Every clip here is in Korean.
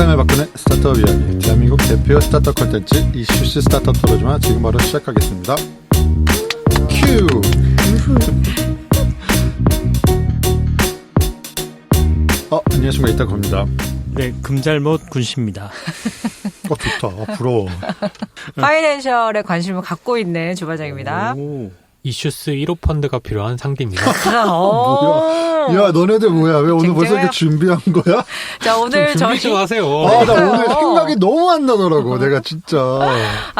세상을 바꾸는 스타트업 이야기, 대한민국 대표 스타트업 콘텐츠 이슈스 스타트업 토로즈마 지금 바로 시작하겠습니다. 큐. 안녕하십니까, 이따갑니다. 네, 금잘못 군씨입니다. 좋다. 부러워. 파이낸셜에 관심을 갖고 있는 주반장입니다. 이슈스 1호 펀드가 필요한 상대입니다. 뭐야? 야, 너네들 뭐야? 왜 오늘 벌써 이렇게 준비한 거야? 자, 오늘 준비 좀 하세요. 나 오늘 생각이 너무 안 나더라고. 내가 진짜.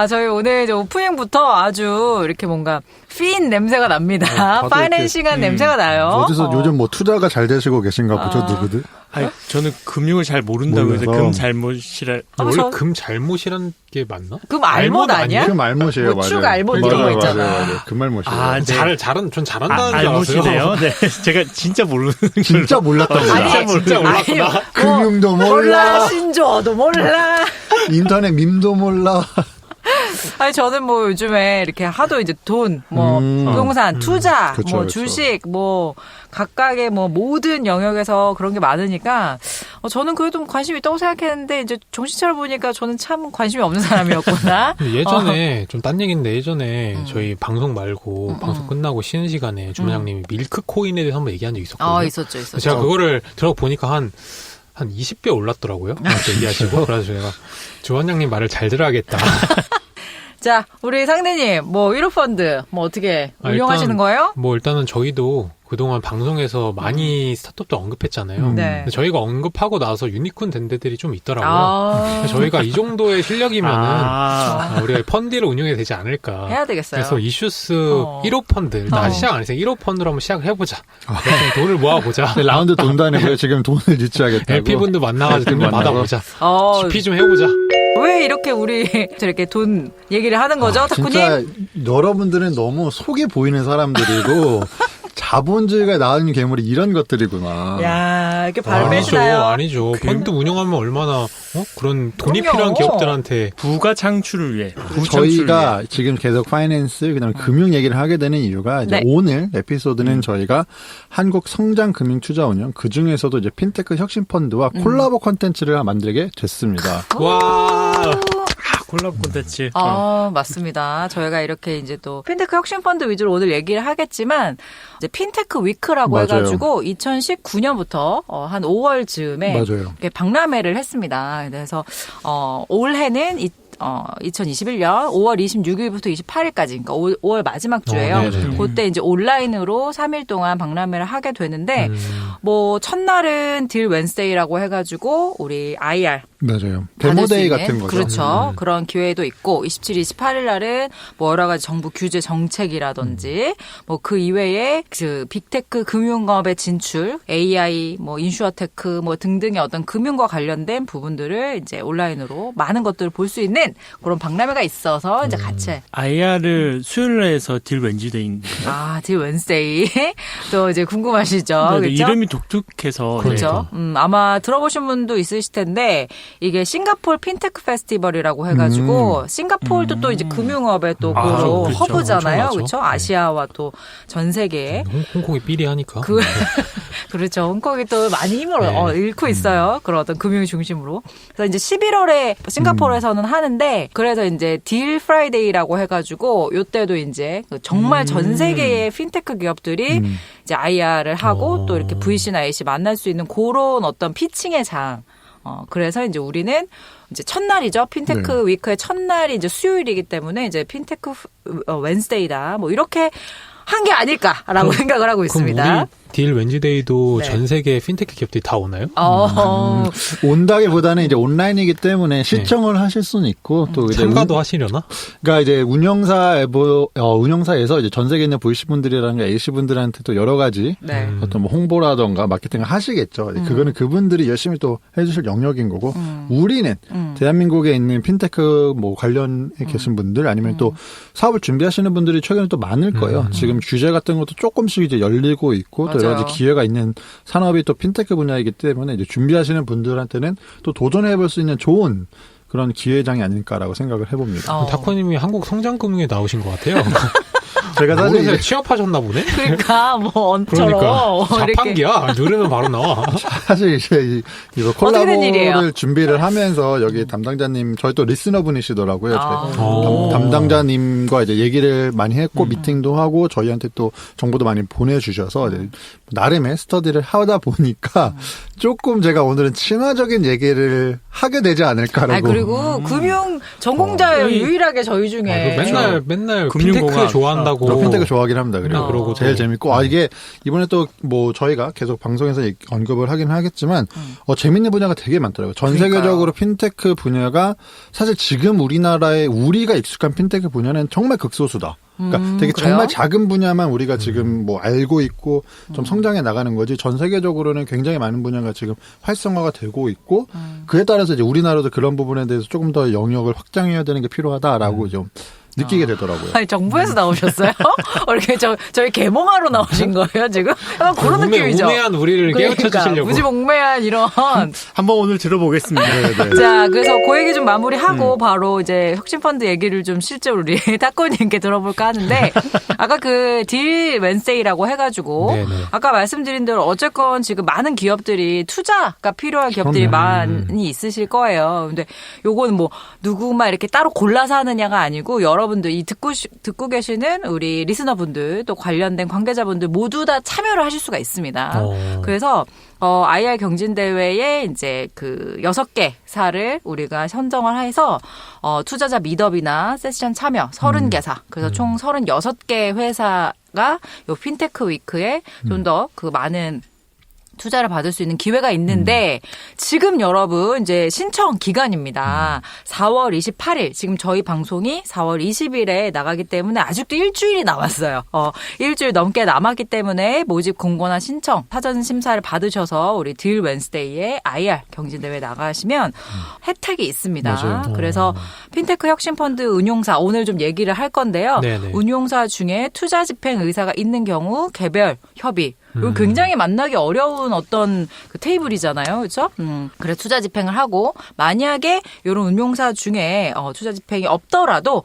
저희 오늘 이제 오프닝부터 아주 이렇게 뭔가 핀 냄새가 납니다. 파이낸싱한 냄새가 나요. 어디서 요즘 뭐 투자가 잘 되시고 계신가 보죠, 누구들? 아니, 저는 금융을 잘 모른다고 해서 금잘못이라. 원래 금잘못이란 게 맞나? 금 알못 아니야? 금 알못이에요, 맞아요. 축 알못 이런 거 있잖아. 맞아요. 금 알못이에요. 네. 전 잘한다는 줄 알못이네요. 네, 제가 진짜 모르는 진짜 몰랐던 거야. 진짜 몰랐구나. 금융도 몰라. 신조어도 몰라. 인터넷 밈도 몰라. 아니, 저는 뭐 요즘에 이렇게 하도 이제 돈, 뭐, 부동산, 투자, 그쵸, 뭐, 그쵸. 주식, 뭐, 각각의 뭐, 모든 영역에서 그런 게 많으니까, 저는 그래도 관심이 있다고 생각했는데, 이제 정신 차려보니까 저는 참 관심이 없는 사람이었구나. 예전에, 좀 딴 얘기인데, 예전에 저희 방송 말고, 방송 끝나고 쉬는 시간에 주반장님이 밀크코인에 대해서 한번 얘기한 적이 있었거든요. 있었죠. 제가 그거를 들어보니까 한 20배 올랐더라고요. 얘기하시고. 그래서 제가 주반장님 말을 잘 들어야겠다. 자, 우리 상대님, 뭐, 1호 펀드, 뭐, 어떻게 운영하시는 일단, 거예요? 일단은 저희도 그동안 방송에서 많이 스타트업도 언급했잖아요. 네. 근데 저희가 언급하고 나서 유니콘 된 데들이 좀 있더라고요. 저희가 이 정도의 실력이면은 우리가 펀드를 운영해야 되지 않을까. 해야 되겠어요. 그래서 이슈스 1호 펀드 일단 시작 안 했어요. 1호 펀드로 한번 시작을 해보자. 돈을 모아보자. 라운드 돈 다니고요. 지금 돈을 유치하겠다고. LP분들 만나가지고 돈 받아보자. GP 좀 해보자. 왜 이렇게 우리 이렇게 돈 얘기를 하는 거죠, 타쿠님? 진짜 여러분들은 너무 속이 보이는 사람들이고 자본주의가 낳은 괴물이 이런 것들이구나. 야, 이렇게 발을 빼시나요? 아니죠. 펀드 운영하면 얼마나 그런 돈이 그럼요. 필요한 기업들한테 부가 창출을 위해. 저희가 지금 계속 파이낸스, 그다음에 금융 얘기를 하게 되는 이유가 이제 네. 오늘 에피소드는 저희가 한국 성장 금융 투자 운영, 그 중에서도 이제 핀테크 혁신 펀드와 콜라보 컨텐츠를 만들게 됐습니다. 와. 콜라보 콘텐츠. 맞습니다. 저희가 이렇게 이제 또 핀테크 혁신 펀드 위주로 오늘 얘기를 하겠지만 이제 핀테크 위크라고 맞아요. 해가지고 2019년부터 한 5월 즈음에 맞아요. 이렇게 박람회를 했습니다. 그래서 올해는 2021년 5월 26일부터 28일까지, 그러니까 5월 마지막 주예요. 그때 이제 온라인으로 3일 동안 박람회를 하게 되는데, 뭐, 첫날은 딜 웬스데이라고 해가지고, 우리 IR. 맞아요. 데모데이 같은 거죠. 그렇죠. 그런 기회도 있고, 27, 28일 날은 뭐 여러 가지 정부 규제 정책이라든지, 뭐 그 이외에 그 빅테크 금융업의 진출, AI, 뭐 인슈어테크 뭐 등등의 어떤 금융과 관련된 부분들을 이제 온라인으로 많은 것들을 볼 수 있는 그런 박람회가 있어서 이제 같이. IR을 수요일에 해서 딜 웬즈데이인데. 딜 웬스데이. 또 이제 궁금하시죠? 네, 그렇죠? 이름이 독특해서. 그렇죠. 아마 들어보신 분도 있으실 텐데 이게 싱가포르 핀테크 페스티벌이라고 해가지고 싱가포르도 또 이제 금융업의 또 그렇죠. 허브잖아요, 엄청나죠. 그렇죠? 아시아와 또 전 세계. 홍콩이 삐리하니까. 그렇죠. 홍콩이 또 많이 힘을 잃고 있어요. 그런 어떤 금융 중심으로. 그래서 이제 11월에 싱가포르에서는 하는데 그래서 이제 딜 프라이데이라고 해가지고 요때도 이제 정말 전 세계의 핀테크 기업들이 이제 IR을 하고 또 이렇게 VC나 AC 만날 수 있는 그런 어떤 피칭의 장. 그래서 이제 우리는 이제 첫날이죠. 핀테크 위크의 첫날이 이제 수요일이기 때문에 이제 핀테크 웬스데이다. 뭐 이렇게 한 게 아닐까라고 생각을 하고 있습니다. 그럼 우리 딜 웬즈데이도 네. 전 세계 핀테크 기업들이 다 오나요? 온다기보다는 이제 온라인이기 때문에 시청을 하실 수는 있고 또 이제 참가도 하시려나? 그러니까 이제 운영사에서 이제 전 세계에 있는 VC 분들이라든가 AC 분들한테 또 여러 가지 네. 어떤 뭐 홍보라던가 마케팅을 하시겠죠. 그거는 그분들이 열심히 또 해주실 영역인 거고 우리는 대한민국에 있는 핀테크 뭐 관련해 계신 분들 아니면 또 사업을 준비하시는 분들이 최근에 또 많을 거예요. 지금 규제 같은 것도 조금씩 이제 열리고 있고 또 여러 가지 기회가 있는 산업이 또 핀테크 분야이기 때문에 이제 준비하시는 분들한테는 또 도전해볼 수 있는 좋은 그런 기회장이 아닐까라고 생각을 해봅니다. 다코님이 한국 성장금융에 나오신 것 같아요. 제가 사실 모르세요. 이제 취업하셨나 보네? 그러니까 뭐 언처럼 그러니까 이렇게 자판기야. 누르면 바로 나와. 사실 이제 이거 어떻게 된 일이에요? 콜라보를 준비를 하면서 여기 담당자님 저희 또 리스너분이시더라고요. 오. 담당자님과 이제 얘기를 많이 했고 미팅도 하고 저희한테 또 정보도 많이 보내주셔서 이제 나름의 스터디를 하다 보니까 조금 제가 오늘은 친화적인 얘기를 하게 되지 않을까라고. 아니, 그리고 금융 전공자예요. 유일하게 저희 중에. 맨날 금융공학. 핀테크 좋아한다고. 저 핀테크 좋아하긴 합니다. 그리고 그러고 제일 또. 재밌고 이게 이번에 또 뭐 저희가 계속 방송에서 언급을 하긴 하겠지만 재밌는 분야가 되게 많더라고요. 전 세계적으로 핀테크 분야가 사실 지금 우리나라에 우리가 익숙한 핀테크 분야는 정말 극소수다. 그러니까 되게 그래요? 정말 작은 분야만 우리가 지금 뭐 알고 있고 좀 성장해 나가는 거지 전 세계적으로는 굉장히 많은 분야가 지금 활성화가 되고 있고 그에 따라서 이제 우리나라도 그런 부분에 대해서 조금 더 영역을 확장해야 되는 게 필요하다라고 좀 느끼게 되더라고요. 아니, 정부에서 나오셨어요? 이렇게 저희 개몽하러 나오신 거예요, 지금? 약간 그런 느낌이죠. 우매한 우리를 깨우쳐 주시려고. 무지몽매한 이런. 한번 오늘 들어보겠습니다. 네. 자, 그래서 그 얘기 좀 마무리하고 바로 이제 혁신펀드 얘기를 좀 실제로 우리 타코님께 들어볼까 하는데 아까 그 딜 웬세이라고 해가지고 네네. 아까 말씀드린 대로 어쨌건 지금 많은 기업들이 투자가 필요한 기업들이 많이 있으실 거예요. 근데 요거는 뭐 누구만 이렇게 따로 골라서 하느냐가 아니고 여러분들 이 듣고 계시는 우리 리스너분들 또 관련된 관계자분들 모두 다 참여를 하실 수가 있습니다. 그래서 IR 경진대회에 이제 그 6개사를 우리가 선정을 해서 투자자 미더비나 세션 참여 30개사 그래서 총 36개 회사가 요 핀테크 위크에 좀 더 그 많은 투자를 받을 수 있는 기회가 있는데 지금 여러분 이제 신청 기간입니다. 4월 28일 지금 저희 방송이 4월 20일에 나가기 때문에 아직도 일주일이 남았어요. 일주일 넘게 남았기 때문에 모집 공고나 신청 사전 심사를 받으셔서 우리 딜 웬스데이에 IR 경진대회 나가시면 혜택이 있습니다. 맞아요. 그래서 핀테크 혁신펀드 운용사 오늘 좀 얘기를 할 건데요. 네네. 운용사 중에 투자 집행 의사가 있는 경우 개별 협의 이거 굉장히 만나기 어려운 어떤 그 테이블이잖아요. 그렇죠? 그래 투자 집행을 하고 만약에 이런 운용사 중에 투자 집행이 없더라도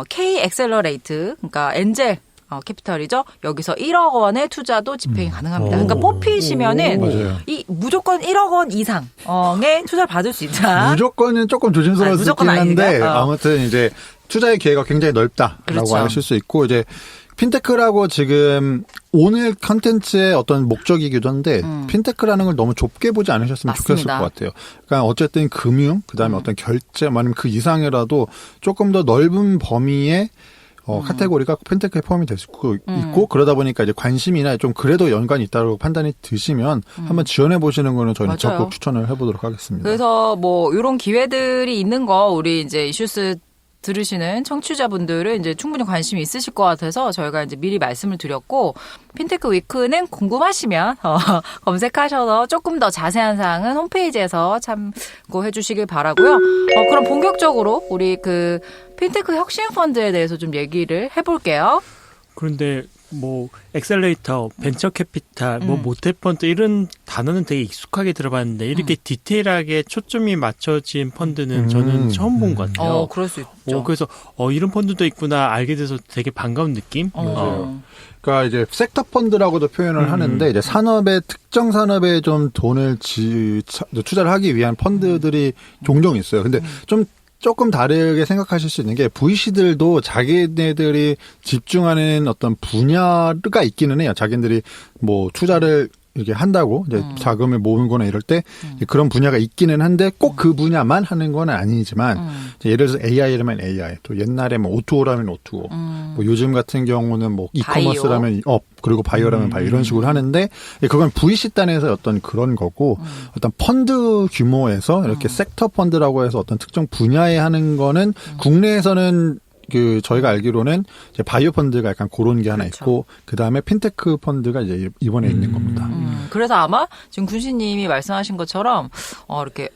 K 엑셀러레이트 그러니까 엔젤 캐피털이죠. 여기서 1억 원의 투자도 집행이 가능합니다. 그러니까 뽑히시면은 맞아요. 이 무조건 1억 원 이상의 투자를 받을 수 있다. 무조건은 조금 조심스러울 수 무조건 있긴 한데 아닌가? 아무튼 이제 투자의 기회가 굉장히 넓다라고 그렇죠. 하실 수 있고 이제 핀테크라고 지금 오늘 컨텐츠의 어떤 목적이기도 한데 핀테크라는 걸 너무 좁게 보지 않으셨으면 맞습니다. 좋겠을 것 같아요. 그러니까 어쨌든 금융 그다음에 어떤 결제 아니면 그 이상이라도 조금 더 넓은 범위의 카테고리가 핀테크에 포함이 될 수 있고 그러다 보니까 이제 관심이나 좀 그래도 연관이 있다고 판단이 드시면 한번 지원해 보시는 거는 저는 맞아요. 적극 추천을 해보도록 하겠습니다. 그래서 뭐 이런 기회들이 있는 거 우리 이제 이슈스 들으시는 청취자분들은 이제 충분히 관심이 있으실 것 같아서 저희가 이제 미리 말씀을 드렸고 핀테크 위크는 궁금하시면 검색하셔서 조금 더 자세한 사항은 홈페이지에서 참고해 주시길 바라고요. 그럼 본격적으로 우리 그 핀테크 혁신 펀드에 대해서 좀 얘기를 해볼게요. 그런데 뭐 엑셀레이터, 벤처 캐피탈, 뭐 모태펀드 이런 단어는 되게 익숙하게 들어봤는데 이렇게 디테일하게 초점이 맞춰진 펀드는 저는 처음 본 것 같아요. 그럴 수 있죠. 그래서 이런 펀드도 있구나 알게 돼서 되게 반가운 느낌. 맞아요. 그러니까 이제 섹터 펀드라고도 표현을 하는데 이제 산업의 특정 산업에 좀 돈을 투자를 하기 위한 펀드들이 종종 있어요. 근데 조금 다르게 생각하실 수 있는 게 VC들도 자기네들이 집중하는 어떤 분야가 있기는 해요. 자기네들이 뭐 투자를 이렇게 한다고 이제 자금을 모으거나 이럴 때 그런 분야가 있기는 한데 꼭 그 분야만 하는 건 아니지만 예를 들어서 AI라면 AI, 또 옛날에 뭐 O2O라면 O2O, 뭐 요즘 같은 경우는 뭐 이커머스라면 그리고 바이오라면 바이오 이런 식으로 하는데 그건 VC단에서 어떤 그런 거고 어떤 펀드 규모에서 이렇게 섹터 펀드라고 해서 어떤 특정 분야에 하는 거는 국내에서는 그 저희가 알기로는 이제 바이오 펀드가 약간 그런 게 하나 그렇죠. 있고 그 다음에 핀테크 펀드가 이제 이번에 있는 겁니다. 그래서 아마 지금 군시님이 말씀하신 것처럼 이렇게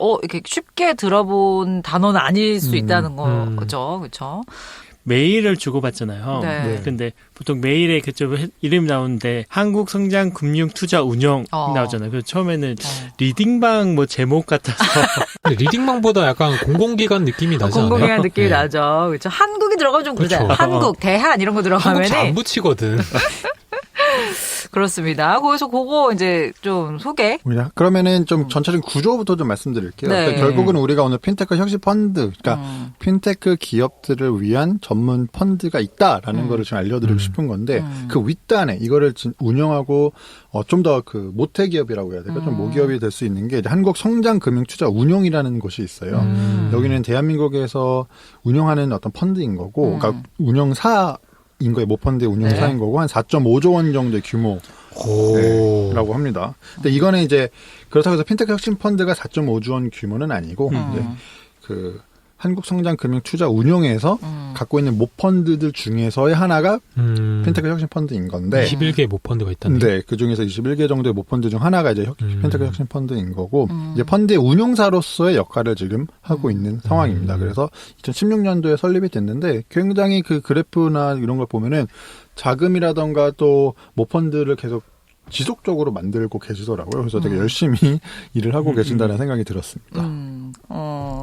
쉽게 들어본 단어는 아닐 수 있다는 거죠, 그렇죠? 메일을 주고받잖아요. 네. 근데 보통 메일에 그쪽 이름이 나오는데 한국성장금융투자운용 나오잖아요. 그래서 처음에는 리딩방 뭐 제목 같아서 근데 리딩방보다 약간 공공기관 느낌이 나지 않아요? 공공기관 느낌이 네. 나죠. 그렇죠. 한국이 들어가면 좀 그렇잖아요. 그렇죠. 한국, 대한 이런 거 한국 들어가면은 잘 안 붙이거든. 그렇습니다. 거기서 그거 이제 좀 소개. 그러면은 좀 전체적인 구조부터 좀 말씀드릴게요. 네. 그러니까 결국은 우리가 오늘 핀테크 혁신 펀드, 그러니까 핀테크 기업들을 위한 전문 펀드가 있다라는 거를 지금 알려드리고 싶은 건데 그 윗단에 이거를 운영하고 좀 더 그 모태 기업이라고 해야 될까, 좀 모기업이 될 수 있는 게 이제 한국성장금융투자운용이라는 곳이 있어요. 여기는 대한민국에서 운영하는 어떤 펀드인 거고, 그러니까 운영사 인 거예요. 모펀드의 운용사인 거고 한 4.5조 원 정도의 규모라고 합니다. 근데 이거는 이제 그렇다고 해서 핀테크 혁신 펀드가 4.5조 원 규모는 아니고 이제 그 한국성장금융투자운용에서 갖고 있는 모펀드들 중에서의 하나가 핀테크 혁신 펀드인 건데 21개의 모펀드가 있다는. 네, 그 중에서 21개 정도의 모펀드 중 하나가 이제 핀테크 혁신 펀드인 거고 이제 펀드의 운용사로서의 역할을 지금 하고 있는 상황입니다. 그래서 2016년도에 설립이 됐는데 굉장히 그 그래프나 이런 걸 보면은 자금이라던가 또 모펀드를 계속 지속적으로 만들고 계시더라고요. 그래서 되게 열심히 일을 하고 계신다는 생각이 들었습니다.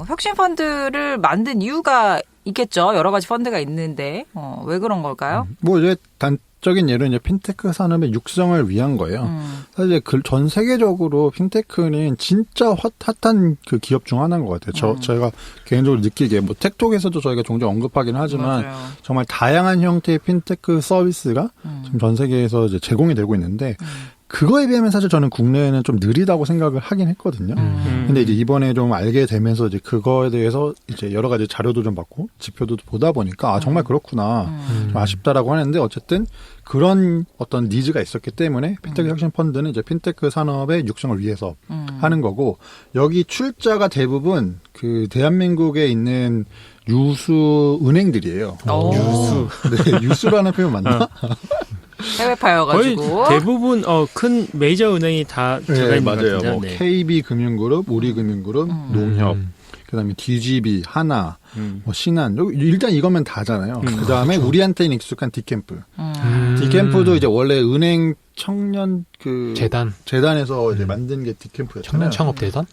혁신 펀드를 만든 이유가 있겠죠. 여러 가지 펀드가 있는데 왜 그런 걸까요? 뭐 이제 단적인 예로 이제 핀테크 산업의 육성을 위한 거예요. 사실 전 세계적으로 핀테크는 진짜 핫한 그 기업 중 하나인 것 같아요. 저희가 개인적으로 느끼기에 뭐 텍톡에서도 저희가 종종 언급하긴 하지만 맞아요. 정말 다양한 형태의 핀테크 서비스가 지금 전 세계에서 이제 제공이 되고 있는데 그거에 비하면 사실 저는 국내에는 좀 느리다고 생각을 하긴 했거든요. 근데 이제 이번에 좀 알게 되면서 이제 그거에 대해서 이제 여러 가지 자료도 좀 받고 지표도 보다 보니까 아, 정말 그렇구나. 좀 아쉽다라고 하는데 어쨌든 그런 어떤 니즈가 있었기 때문에 핀테크 혁신 펀드는 이제 핀테크 산업의 육성을 위해서 하는 거고 여기 출자가 대부분 그 대한민국에 있는 유수 은행들이에요. 유수. 네, 유수라는 표현 맞나? 해외 거의 파여가지고. 대부분 큰 메이저 은행이 다 들어가 네, 있는 것 맞아요. 같은데. 뭐 네. KB금융그룹, 우리금융그룹, 농협, 그다음에 DGB, 하나, 뭐 신한. 일단 이거면 다잖아요. 그다음에 우리한테는 익숙한 디캠프. 디캠프도 이제 원래 은행 청년 그 재단에서 이제 만든 게 디캠프였잖아요. 청년 창업재단?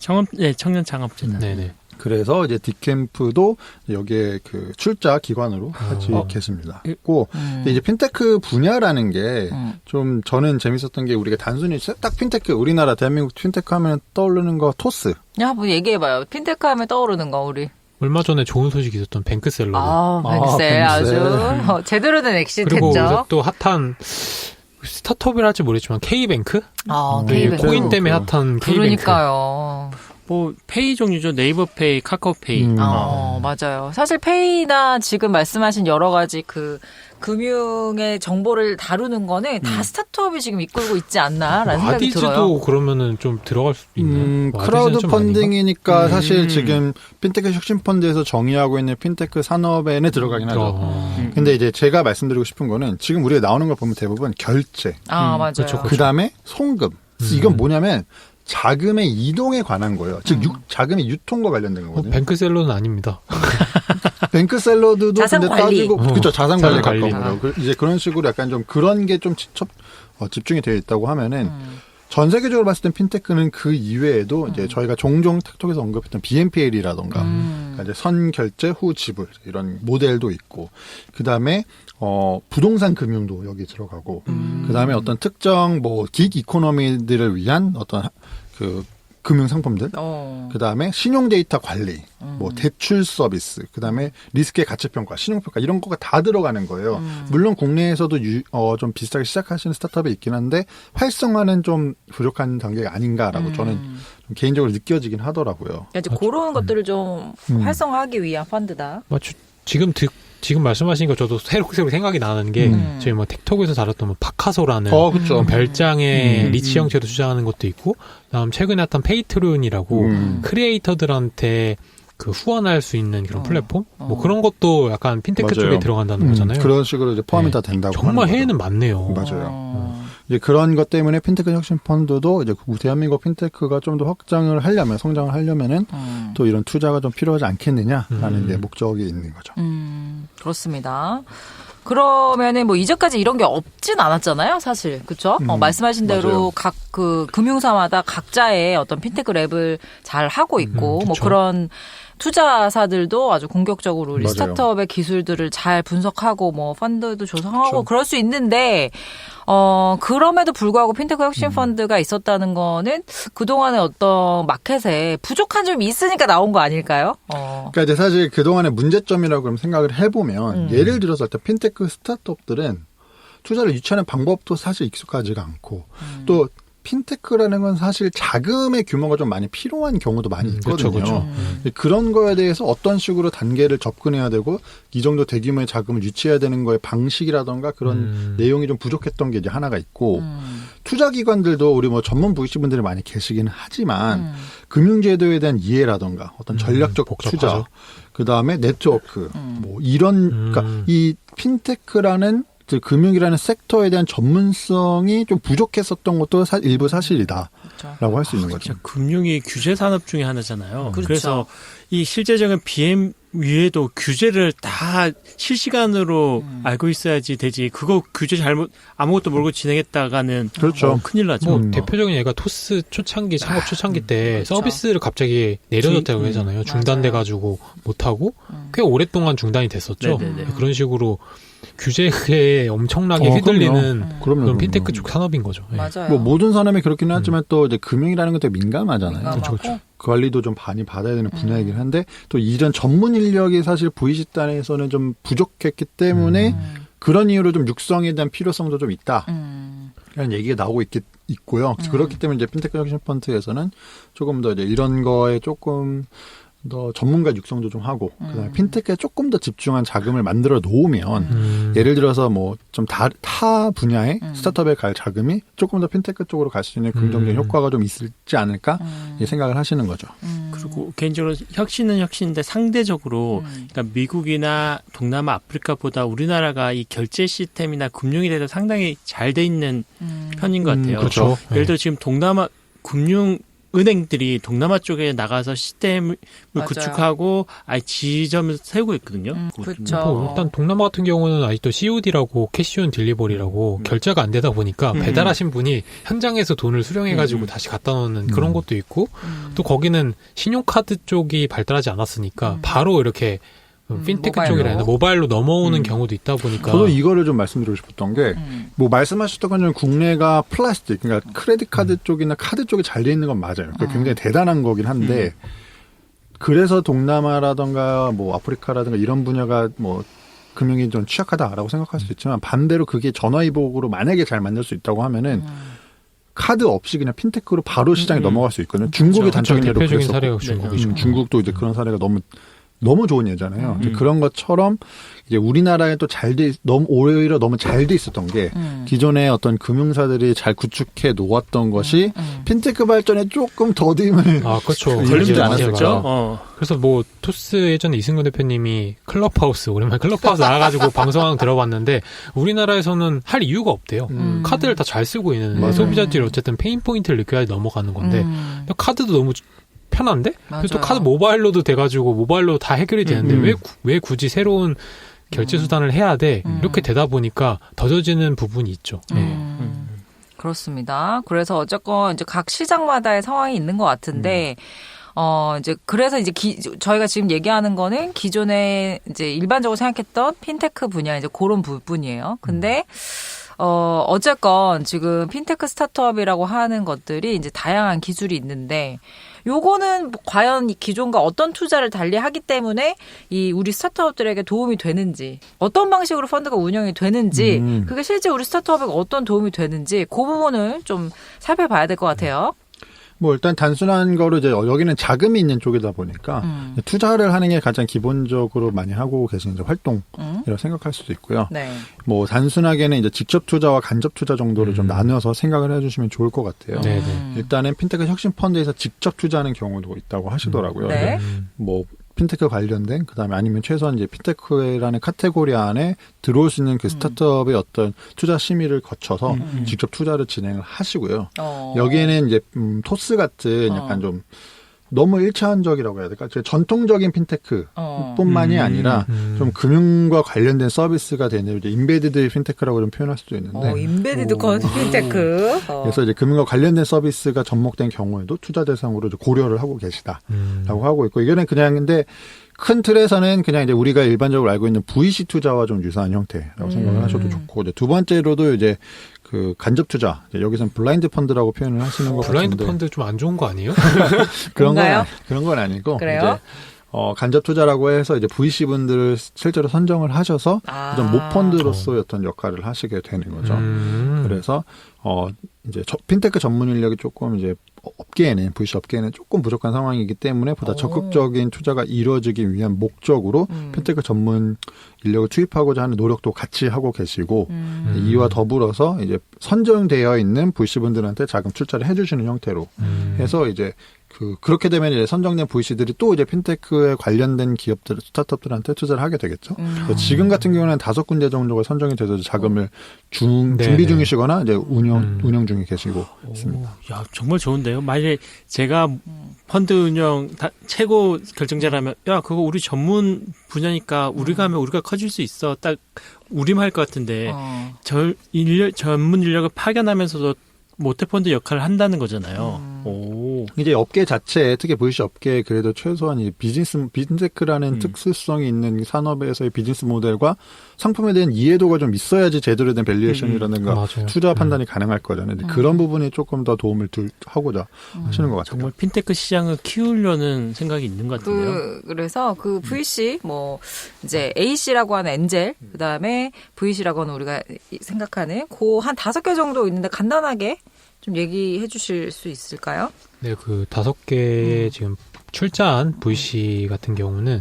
청년 창업재단. 네네. 그래서 이제 디캠프도 여기에 그 출자 기관으로 같이 계십니다. 있고 근데 이제 핀테크 분야라는 게 좀 저는 재밌었던 게 우리가 단순히 딱 핀테크 우리나라 대한민국 핀테크 하면 떠오르는 거 토스. 야, 뭐 얘기해봐요. 핀테크 하면 떠오르는 거 우리. 얼마 전에 좋은 소식이 있었던 뱅크셀러. 뱅크셀 아주 제대로 된 엑시트 그리고 했죠. 요새 또 핫한 스타트업이라 할지 모르겠지만 K뱅크? K뱅크. 코인 때문에 핫한 K뱅크. 그러니까요. 뭐 페이 종류죠. 네이버페이, 카카오페이. 맞아요. 사실 페이나 지금 말씀하신 여러 가지 그 금융의 정보를 다루는 거는 다 스타트업이 지금 이끌고 있지 않나라는 생각이 들어요. 아디즈도 그러면은 좀 들어갈 수 있는. 크라우드 펀딩이니까 사실 지금 핀테크 혁신 펀드에서 정의하고 있는 핀테크 산업에는 들어가긴 하죠. 근데 이제 제가 말씀드리고 싶은 거는 지금 우리가 나오는 걸 보면 대부분 결제. 맞아요. 그렇죠. 그다음에 송금. 이건 뭐냐면 자금의 이동에 관한 거예요. 즉 자금의 유통과 관련된 거거든요. 뱅크셀러는 아닙니다. 뱅크셀러도 자산 근데 관리. 따지고 그렇죠. 자산 관리에 자산 관리. 가까운 거예요. 이제 그런 식으로 약간 좀 그런 게 좀 집중이 되어 있다고 하면은 전 세계적으로 봤을 땐 핀테크는 그 이외에도 이제 저희가 종종 텍톡에서 언급했던 BNPL이라던가 그러니까 이제 선 결제 후 지불 이런 모델도 있고 그다음에 부동산 금융도 여기 들어가고 그다음에 어떤 특정 뭐 긱 이코노미들을 위한 어떤 그 금융 상품들, 그다음에 신용 데이터 관리, 뭐 대출 서비스, 그다음에 리스크의 가치 평가, 신용 평가 이런 거가 다 들어가는 거예요. 물론 국내에서도 좀 비슷하게 시작하시는 스타트업이 있긴 한데 활성화는 좀 부족한 단계가 아닌가라고 저는 좀 개인적으로 느껴지긴 하더라고요. 이제 그런 것들을 좀 활성화하기 위한 펀드다. 지금 말씀하신 거 저도 새록새록 생각이 나는 게 저희 뭐 틱톡에서 다뤘던 뭐 바카소라는 그쵸. 별장의 리치 형태로 투자하는 것도 있고 그다음 최근에 핫한 페이트론이라고 크리에이터들한테 그 후원할 수 있는 그런 플랫폼 뭐 그런 것도 약간 핀테크 맞아요. 쪽에 들어간다는 거잖아요. 그런 식으로 이제 포함이 다 된다고 정말 하는 해외는 거죠. 많네요. 맞아요. 이제 그런 것 때문에 핀테크 혁신 펀드도 이제 대한민국 핀테크가 좀 더 확장을 하려면 성장을 하려면은 또 이런 투자가 좀 필요하지 않겠느냐라는 이제 목적이 있는 거죠. 그렇습니다. 그러면은 뭐 이전까지 이런 게 없진 않았잖아요, 사실. 그렇죠? 말씀하신 대로 맞아요. 각 그 금융사마다 각자의 어떤 핀테크 랩을 잘 하고 있고 뭐 그쵸. 그런 투자사들도 아주 공격적으로 우리 맞아요. 스타트업의 기술들을 잘 분석하고 뭐 펀드도 조성하고 그쵸. 그럴 수 있는데 그럼에도 불구하고 핀테크 혁신 펀드가 있었다는 거는 그동안의 어떤 마켓에 부족한 점이 있으니까 나온 거 아닐까요? 그러니까 이제 사실 그동안의 문제점이라고 그럼 생각을 해보면 예를 들어서 일단 핀테크 스타트업들은 투자를 유치하는 방법도 사실 익숙하지가 않고 또 핀테크라는 건 사실 자금의 규모가 좀 많이 필요한 경우도 많이 있거든요. 그쵸. 그런 거에 대해서 어떤 식으로 단계를 접근해야 되고 이 정도 대규모의 자금을 유치해야 되는 거의 방식이라던가 그런 내용이 좀 부족했던 게 이제 하나가 있고 투자기관들도 우리 뭐 전문 VC분들이 많이 계시기는 하지만 금융제도에 대한 이해라던가 어떤 전략적 복잡하죠. 투자 그다음에 네트워크 뭐 이런 그러니까 이 핀테크라는 금융이라는 섹터에 대한 전문성이 좀 부족했었던 것도 일부 사실이다라고 할 수 있는 거죠. 금융이 규제 산업 중에 하나잖아요. 그렇죠. 그래서 이 실제적인 BM 위에도 규제를 다 실시간으로 알고 있어야지 되지. 그거 규제 잘못 아무것도 모르고 진행했다가는 그렇죠. 큰일 나죠. 뭐 대표적인 예가 토스 초창기 창업 초창기 때 그렇죠. 서비스를 갑자기 내려줬다고 하잖아요. 중단돼가지고 못하고 꽤 오랫동안 중단이 됐었죠. 네네네. 그런 식으로 규제에 엄청나게 휘둘리는 그럼요. 그런 핀테크 쪽 산업인 거죠. 예. 맞아요. 뭐 모든 산업이 그렇긴 하지만 또 이제 금융이라는 건 되게 민감하잖아요. 민감하고. 관리도 좀 많이 받아야 되는 분야이긴 한데 또 이런 전문 인력이 사실 VC단에서는 좀 부족했기 때문에 그런 이유로 좀 육성에 대한 필요성도 좀 있다. 라는 얘기가 나오고 있고요. 그렇기 때문에 이제 핀테크 혁신 펀드에서는 조금 더 이제 이런 거에 조금 더 전문가 육성도 좀 하고 그다음에 핀테크에 조금 더 집중한 자금을 만들어 놓으면 예를 들어서 뭐 좀 타 분야의 스타트업에 갈 자금이 조금 더 핀테크 쪽으로 갈 수 있는 긍정적인 효과가 좀 있을지 않을까 생각을 하시는 거죠. 그리고 개인적으로 혁신은 혁신인데 상대적으로 그러니까 미국이나 동남아 아프리카보다 우리나라가 이 결제 시스템이나 금융에 대해서 상당히 잘 돼 있는 편인 것 같아요. 그렇죠. 예를 들어 지금 동남아 은행들이 동남아 쪽에 나가서 시스템을 맞아요. 구축하고 아예 지점을 세우고 있거든요. 그렇죠. 뭐 일단 동남아 같은 경우는 아직도 COD라고 캐시온 딜리버리라고 결제가 안 되다 보니까 배달하신 분이 현장에서 돈을 수령해가지고 다시 갖다 놓는 그런 것도 있고 또 거기는 신용카드 쪽이 발달하지 않았으니까 바로 이렇게 핀테크 모바일로. 쪽이라 해서 모바일로 넘어오는 경우도 있다 보니까 저도 이거를 좀 말씀드리고 싶었던 게, 뭐 말씀하셨던 것처럼 국내가 플라스틱, 그러니까 크레딧 카드 쪽이나 카드 쪽이 잘 돼 있는 건 맞아요. 그러니까 굉장히 대단한 거긴 한데, 그래서 동남아라던가 뭐 아프리카라든가 이런 분야가 뭐 금융이 좀 취약하다라고 생각할 수 있지만 반대로 그게 전화위복으로 만약에 잘 만들 수 있다고 하면은 카드 없이 그냥 핀테크로 바로 시장에 넘어갈 수 있거든요. 중국이 단적인 예로 대표적인 그랬었고, 사례가 중국이죠. 중국도 이제 그런 사례가 너무 좋은 예잖아요. 이제 그런 것처럼 이제 우리나라에 또 오히려 너무 잘 돼 있었던 게 기존의 어떤 금융사들이 잘 구축해 놓았던 것이 핀테크 발전에 조금 더딤을 그렇죠. 걸리지 맞아요. 않았을까? 그래서 뭐 토스 예전에 이승근 대표님이 오랜만에 클럽하우스 나와가지고 방송하는 들어봤는데 우리나라에서는 할 이유가 없대요. 카드를 다 잘 쓰고 있는 소비자들이 어쨌든 페인 포인트를 느껴야 넘어가는 건데 카드도 너무 편한데? 맞아요. 또 카드 모바일로도 돼가지고 모바일로 다 해결이 되는데 왜 굳이 새로운 결제 수단을 해야 돼? 이렇게 되다 보니까 더뎌지는 부분이 있죠. 그렇습니다. 그래서 어쨌건 이제 각 시장마다의 상황이 있는 것 같은데, 이제 그래서 이제 저희가 지금 얘기하는 거는 기존에 이제 일반적으로 생각했던 핀테크 분야 이제 그런 부분이에요. 근데 어쨌건 지금 핀테크 스타트업이라고 하는 것들이 이제 다양한 기술이 있는데 요거는 과연 이 기존과 어떤 투자를 달리하기 때문에 이 우리 스타트업들에게 도움이 되는지 어떤 방식으로 펀드가 운영이 되는지 그게 실제 우리 스타트업에 어떤 도움이 되는지 그 부분을 좀 살펴봐야 될 것 같아요. 뭐 일단 단순한 거로 이제 여기는 자금이 있는 쪽이다 보니까 투자를 하는 게 가장 기본적으로 많이 하고 계신 이제 활동이라고 생각할 수도 있고요. 네. 뭐 단순하게는 이제 직접 투자와 간접 투자 정도를 좀 나눠서 생각을 해주시면 좋을 것 같아요. 네네. 일단은 핀테크 혁신 펀드에서 직접 투자하는 경우도 있다고 하시더라고요. 네. 뭐 핀테크 관련된 그다음에 아니면 최소한 이제 핀테크라는 카테고리 안에 들어올 수 있는 그 스타트업의 어떤 투자 심의를 거쳐서 직접 투자를 진행을 하시고요. 여기에는 이제 토스 같은 약간 좀 너무 1차원적이라고 해야 될까? 전통적인 핀테크뿐만이 아니라 좀 금융과 관련된 서비스가 되는 이제 인베디드 핀테크라고 좀 표현할 수도 있는데. 인베디드 핀테크. 그래서 이제 금융과 관련된 서비스가 접목된 경우에도 투자 대상으로 이제 고려를 하고 계시다라고 하고 있고 이거는 그냥 근데 큰 틀에서는 그냥 이제 우리가 일반적으로 알고 있는 VC 투자와 좀 유사한 형태라고 생각을 하셔도 좋고 이제 두 번째로도 이제 그 간접 투자 여기서는 블라인드 펀드라고 표현을 하시는 것 같은데 블라인드 펀드 좀 안 좋은 거 아니에요? 그런 건 아니고 그래요? 이제 간접 투자라고 해서 이제 VC 분들을 실제로 선정을 하셔서 어떤 모펀드로서의 어떤 역할을 하시게 되는 거죠. 그래서 이제 핀테크 전문 인력이 조금 이제 업계에는 VC 업계에는 조금 부족한 상황이기 때문에 보다 적극적인 투자가 이루어지기 위한 목적으로 핀테크 전문 인력을 투입하고자 하는 노력도 같이 하고 계시고 이와 더불어서 이제 선정되어 있는 VC 분들한테 자금 출자를 해주시는 형태로 해서 이제 그렇게 되면 이제 선정된 VC들이 또 이제 핀테크에 관련된 기업들, 스타트업들한테 투자를 하게 되겠죠. 지금 같은 경우는 5군데 정도가 선정이 돼서 자금을 준비 중이시거나 이제 운영 중에 계시고 있습니다. 야, 정말 좋은데요. 만약에 제가 펀드 운영 최고 결정자라면 야, 그거 우리 전문 분야니까 우리가 하면 우리가 커질 수 있어. 딱 우리만 할 것 같은데 전문 인력을 파견하면서도 모태펀드 역할을 한다는 거잖아요. 오. 이제 업계 자체에 특히 VC 업계에 그래도 최소한 이 핀테크라는 특수성이 있는 산업에서의 비즈니스 모델과 상품에 대한 이해도가 좀 있어야지 제대로 된 밸류에이션이라든가 투자 판단이 가능할 거잖아요. 그런 부분이 조금 더 도움을 하고자 하시는 것 같아요. 정말 핀테크 시장을 키우려는 생각이 있는 것 같은데요. 그래서 그 VC 이제 A씨라고 하는 엔젤 그다음에 VC라고 하는 우리가 생각하는 그 한 5개 정도 있는데 간단하게 좀 얘기해 주실 수 있을까요? 네, 그 5개 지금 출자한 VC 같은 경우는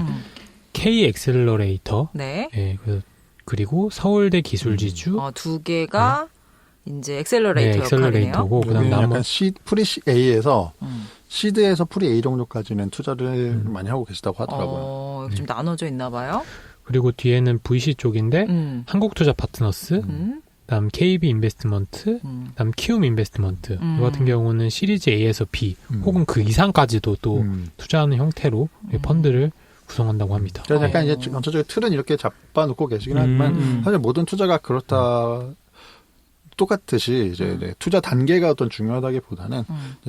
K 엑셀러레이터, 네, 그리고 서울대 기술지주, 2개가 이제 엑셀러레이터 네, 엑셀러레이터고 그다음에 약간 프리 A에서 시드에서 프리 A 정도까지는 투자를 많이 하고 계시다고 하더라고요. 좀 나눠져 있나 봐요. 그리고 뒤에는 VC 쪽인데 한국투자 파트너스, 그다음 KB 인베스트먼트, 그다음 키움 인베스트먼트. 이 같은 경우는 시리즈 A에서 B 혹은 그 이상까지도 또 투자하는 형태로 펀드를 구성한다고 합니다. 그래서 약간 이제 전체적인 틀은 이렇게 잡아놓고 계시긴 하지만 사실 모든 투자가 그렇다. 똑같듯이 이제 투자 단계가 어떤 중요하다기보다는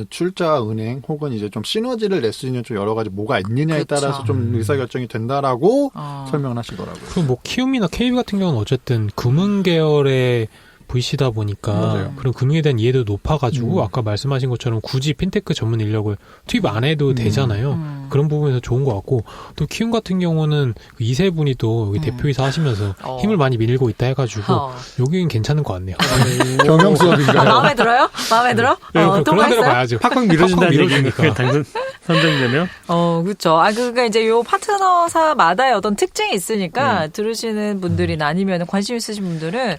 출자 은행 혹은 이제 좀 시너지를 낼 수 있는 좀 여러 가지 뭐가 있느냐에 그렇죠. 따라서 좀 의사결정이 된다라고 설명을 하시더라고요. 그리고 뭐 키움이나 KB 같은 경우는 어쨌든 금융 계열의 VC다 보니까 맞아요. 그런 금융에 대한 이해도 높아가지고 아까 말씀하신 것처럼 굳이 핀테크 전문 인력을 투입 안 해도 되잖아요. 그런 부분에서 좋은 것 같고 또 키움 같은 경우는 그 이세분이 또 여기 대표이사 하시면서 힘을 많이 밀고 있다 해가지고 여기는 괜찮은 것 같네요. 경영 수업인가요? 마음에 들어요? 마음에 들어? 그런 데로 통과했어요? 가야죠. 팍팍 밀어준다는 밀어주니까. 얘기니까 당근 선정되면. 그렇죠. 그러니까 이제 요 파트너사마다의 어떤 특징이 있으니까 들으시는 분들이나 아니면 관심 있으신 분들은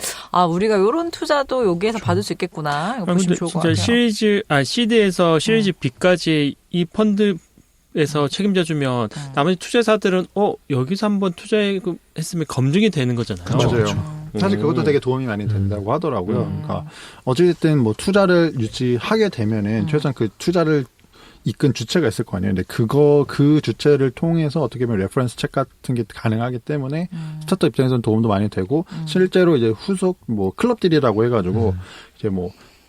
우리가 요런 투자도 여기에서 받을 수 있겠구나. 이거 보시면 좋을 것 같아요. 시드에서 시리즈 B까지 이 펀드에서 책임져주면 나머지 투자사들은 여기서 한번 투자했으면 검증이 되는 거잖아요. 맞아요. 사실 그것도 되게 도움이 많이 된다고 하더라고요. 그러니까 어찌됐든 뭐 투자를 유치하게 되면은 최소한 그 투자를 이끈 주체가 있을 거 아니에요. 근데 그 주체를 통해서 어떻게 보면 레퍼런스 책 같은 게 가능하기 때문에 스타트업 입장에서는 도움도 많이 되고 실제로 이제 후속 클럽들이라고 해가지고 이제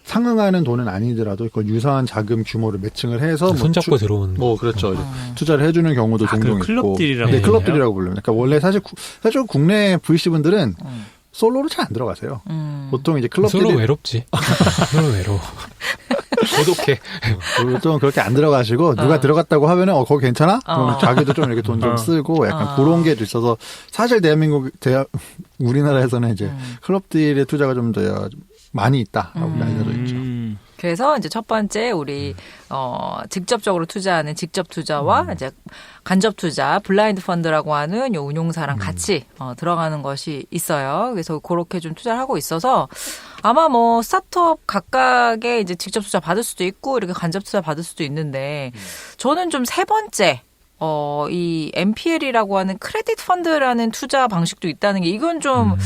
상응하는 돈은 아니더라도 그 유사한 자금 규모를 매칭을 해서 손잡고 들어오는 그렇죠. 투자를 해주는 경우도 종종 있고. 클럽들이라고 네, 클럽들이라고 불러요. 그러니까 원래 사실 국내 VC 분들은 솔로로 잘 안 들어가세요. 보통 이제 클럽들이 솔로 외롭지. 솔로 외로워. 고독해. 보통 그렇게 안 들어가시고 누가 들어갔다고 하면은 거기 괜찮아? 그러면 자기도 좀 이렇게 돈 좀 쓰고 약간 그런 게 있어서 사실 우리나라에서는 이제 클럽들의 투자가 좀 더 많이 있다라고 알려져 있죠. 그래서 이제 첫 번째 우리 직접적으로 투자하는 직접 투자와 이제 간접 투자, 블라인드 펀드라고 하는 요 운용사랑 같이 들어가는 것이 있어요. 그래서 그렇게 좀 투자를 하고 있어서 아마 스타트업 각각의 이제 직접 투자 받을 수도 있고 이렇게 간접 투자 받을 수도 있는데 저는 좀 세 번째 이 MPL이라고 하는 크레딧 펀드라는 투자 방식도 있다는 게 이건 좀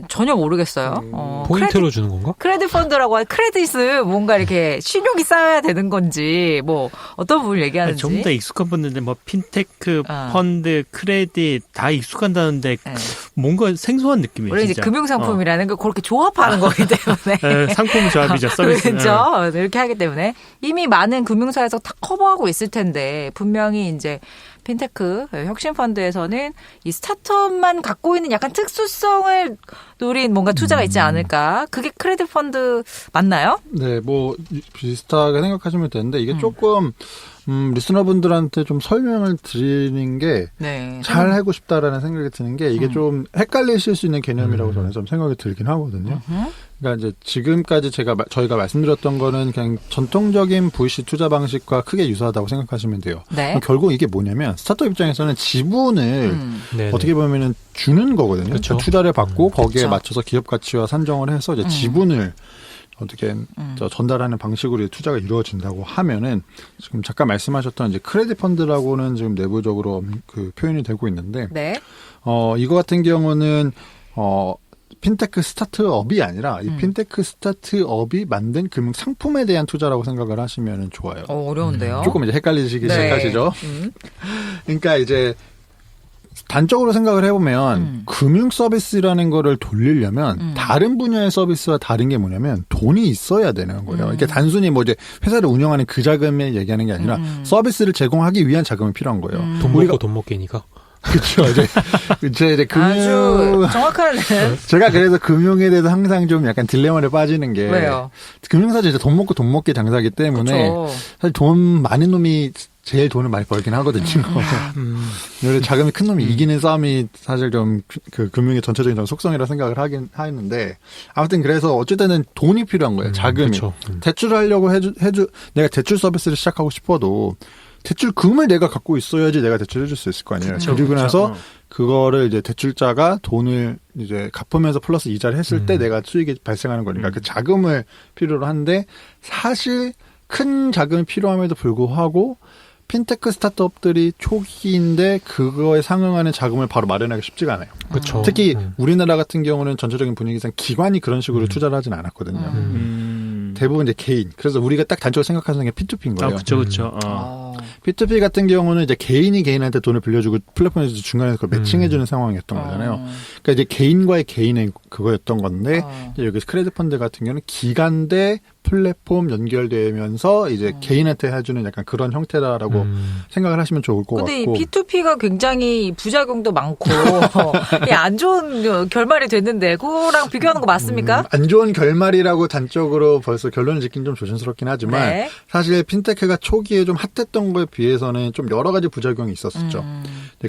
전혀 모르겠어요. 포인트로 주는 건가? 크레딧 펀드라고 하는 크레딧은 뭔가 이렇게 신용이 쌓여야 되는 건지 뭐 어떤 부분을 얘기하는지. 좀 더 익숙한 분들인데 뭐 핀테크, 펀드, 크레딧 다 익숙한다는데 네. 뭔가 생소한 느낌이에요. 원래 이제 진짜. 금융상품이라는 걸 그렇게 조합하는 거기 때문에. 네, 상품 조합이죠. 서비스. 그렇죠. 이렇게 하기 때문에 이미 많은 금융사에서 다 커버하고 있을 텐데 분명히 이제 핀테크 혁신 펀드에서는 이 스타트업만 갖고 있는 약간 특수성을 노린 뭔가 투자가 있지 않을까. 그게 크레딧 펀드 맞나요? 네, 뭐 비슷하게 생각하시면 되는데 이게 조금 리스너분들한테 좀 설명을 드리는 게 네. 잘 하고 싶다라는 생각이 드는 게 이게 좀 헷갈리실 수 있는 개념이라고 저는 좀 생각이 들긴 하거든요. 그러니까 이제 지금까지 저희가 말씀드렸던 거는 그냥 전통적인 VC 투자 방식과 크게 유사하다고 생각하시면 돼요. 네. 결국 이게 뭐냐면 스타트업 입장에서는 지분을 네네. 어떻게 보면은 주는 거거든요. 그렇죠. 그러니까 투자를 받고 거기에 그렇죠. 맞춰서 기업 가치와 산정을 해서 이제 지분을 어떻게 전달하는 방식으로 투자가 이루어진다고 하면은 지금 잠깐 말씀하셨던 이제 크레딧 펀드라고는 지금 내부적으로 그 표현이 되고 있는데 네. 이거 같은 경우는 핀테크 스타트업이 아니라 이 핀테크 스타트업이 만든 금융 상품에 대한 투자라고 생각을 하시면 좋아요. 어려운데요. 조금 이제 헷갈리시기 네. 시작하시죠. 그러니까 이제 단적으로 생각을 해보면 금융 서비스라는 거를 돌리려면 다른 분야의 서비스와 다른 게 뭐냐면 돈이 있어야 되는 거예요. 이게 단순히 뭐 이제 회사를 운영하는 그 자금을 얘기하는 게 아니라 서비스를 제공하기 위한 자금이 필요한 거예요. 돈 먹고 돈 먹기니까. 그렇죠. 이제 금융 아주 정확한. 제가 그래서 금융에 대해서 항상 좀 약간 딜레마를 빠지는 게 왜요? 금융사도 이제 돈 먹고 돈 먹기 장사기 때문에 그렇죠. 사실 돈 많은 놈이 제일 돈을 많이 벌긴 하거든요. 그래서 자금이 큰 놈이 이기는 싸움이 사실 좀 그 금융의 전체적인 좀 속성이라 생각을 하긴 하는데 아무튼 그래서 어쨌든 돈이 필요한 거예요. 자금이. 그쵸. 대출하려고 내가 대출 서비스를 시작하고 싶어도 대출금을 내가 갖고 있어야지 내가 대출해 줄 수 있을 거 아니에요. 그리고 나서 그거를 이제 대출자가 돈을 이제 갚으면서 플러스 이자를 했을 때 내가 수익이 발생하는 거니까 그 자금을 필요로 한데 사실 큰 자금이 필요함에도 불구하고 핀테크 스타트업들이 초기인데 그거에 상응하는 자금을 바로 마련하기 쉽지가 않아요. 그렇죠. 특히 우리나라 같은 경우는 전체적인 분위기상 기관이 그런 식으로 투자를 하진 않았거든요. 대부분 이제 개인. 그래서 우리가 딱 단적으로 생각하는 게 P2P인 거예요. 그렇죠. P2P 같은 경우는 이제 개인이 개인한테 돈을 빌려주고 플랫폼에서 중간에서 그걸 매칭해주는 상황이었던 거잖아요. 그러니까 이제 개인과의 개인의 그거였던 건데 이제 여기서 크레딧 펀드 같은 경우는 기관 대 플랫폼 연결되면서 이제 개인한테 해주는 약간 그런 형태다라고 생각을 하시면 좋을 것 근데 같고. 이 P2P가 굉장히 부작용도 많고 안 좋은 결말이 됐는데 그거랑 비교하는 거 맞습니까? 안 좋은 결말이라고 단적으로 벌써 결론을 짓긴 좀 조심스럽긴 하지만 네. 사실 핀테크가 초기에 좀 핫했던 거에 비해서는 좀 여러 가지 부작용이 있었었죠.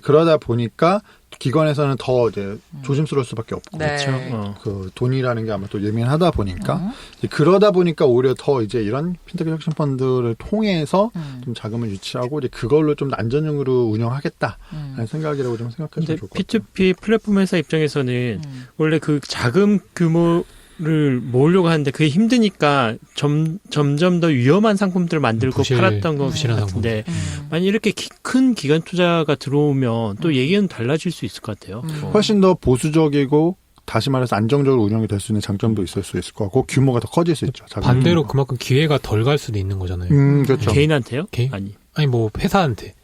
그러다 보니까 기관에서는 더 이제 조심스러울 수밖에 없고 네. 그렇죠. 그 돈이라는 게 아마 또 예민하다 보니까 이제 그러다 보니까 오히려 더 이제 이런 핀테크 혁신 펀드를 통해서 좀 자금을 유치하고 이제 그걸로 좀 안전형으로 운영하겠다라는 생각이라고 좀 생각하시면 근데 좋을 것 같아요. P2P 플랫폼 회사 입장에서는 원래 그 자금 규모를 모으려고 하는데 그게 힘드니까 점점 더 위험한 상품들을 만들고 팔았던 것 부실한 같은데 만약 이렇게 큰 기관 투자가 들어오면 또 얘기는 달라질 수 있을 것 같아요. 훨씬 더 보수적이고 다시 말해서 안정적으로 운영이 될 수 있는 장점도 있을 수 있을 것 같고 규모가 더 커질 수 있죠. 자금이. 반대로 그만큼 기회가 덜 갈 수도 있는 거잖아요. 그렇죠. 개인한테요? 개인? 아니 뭐 회사한테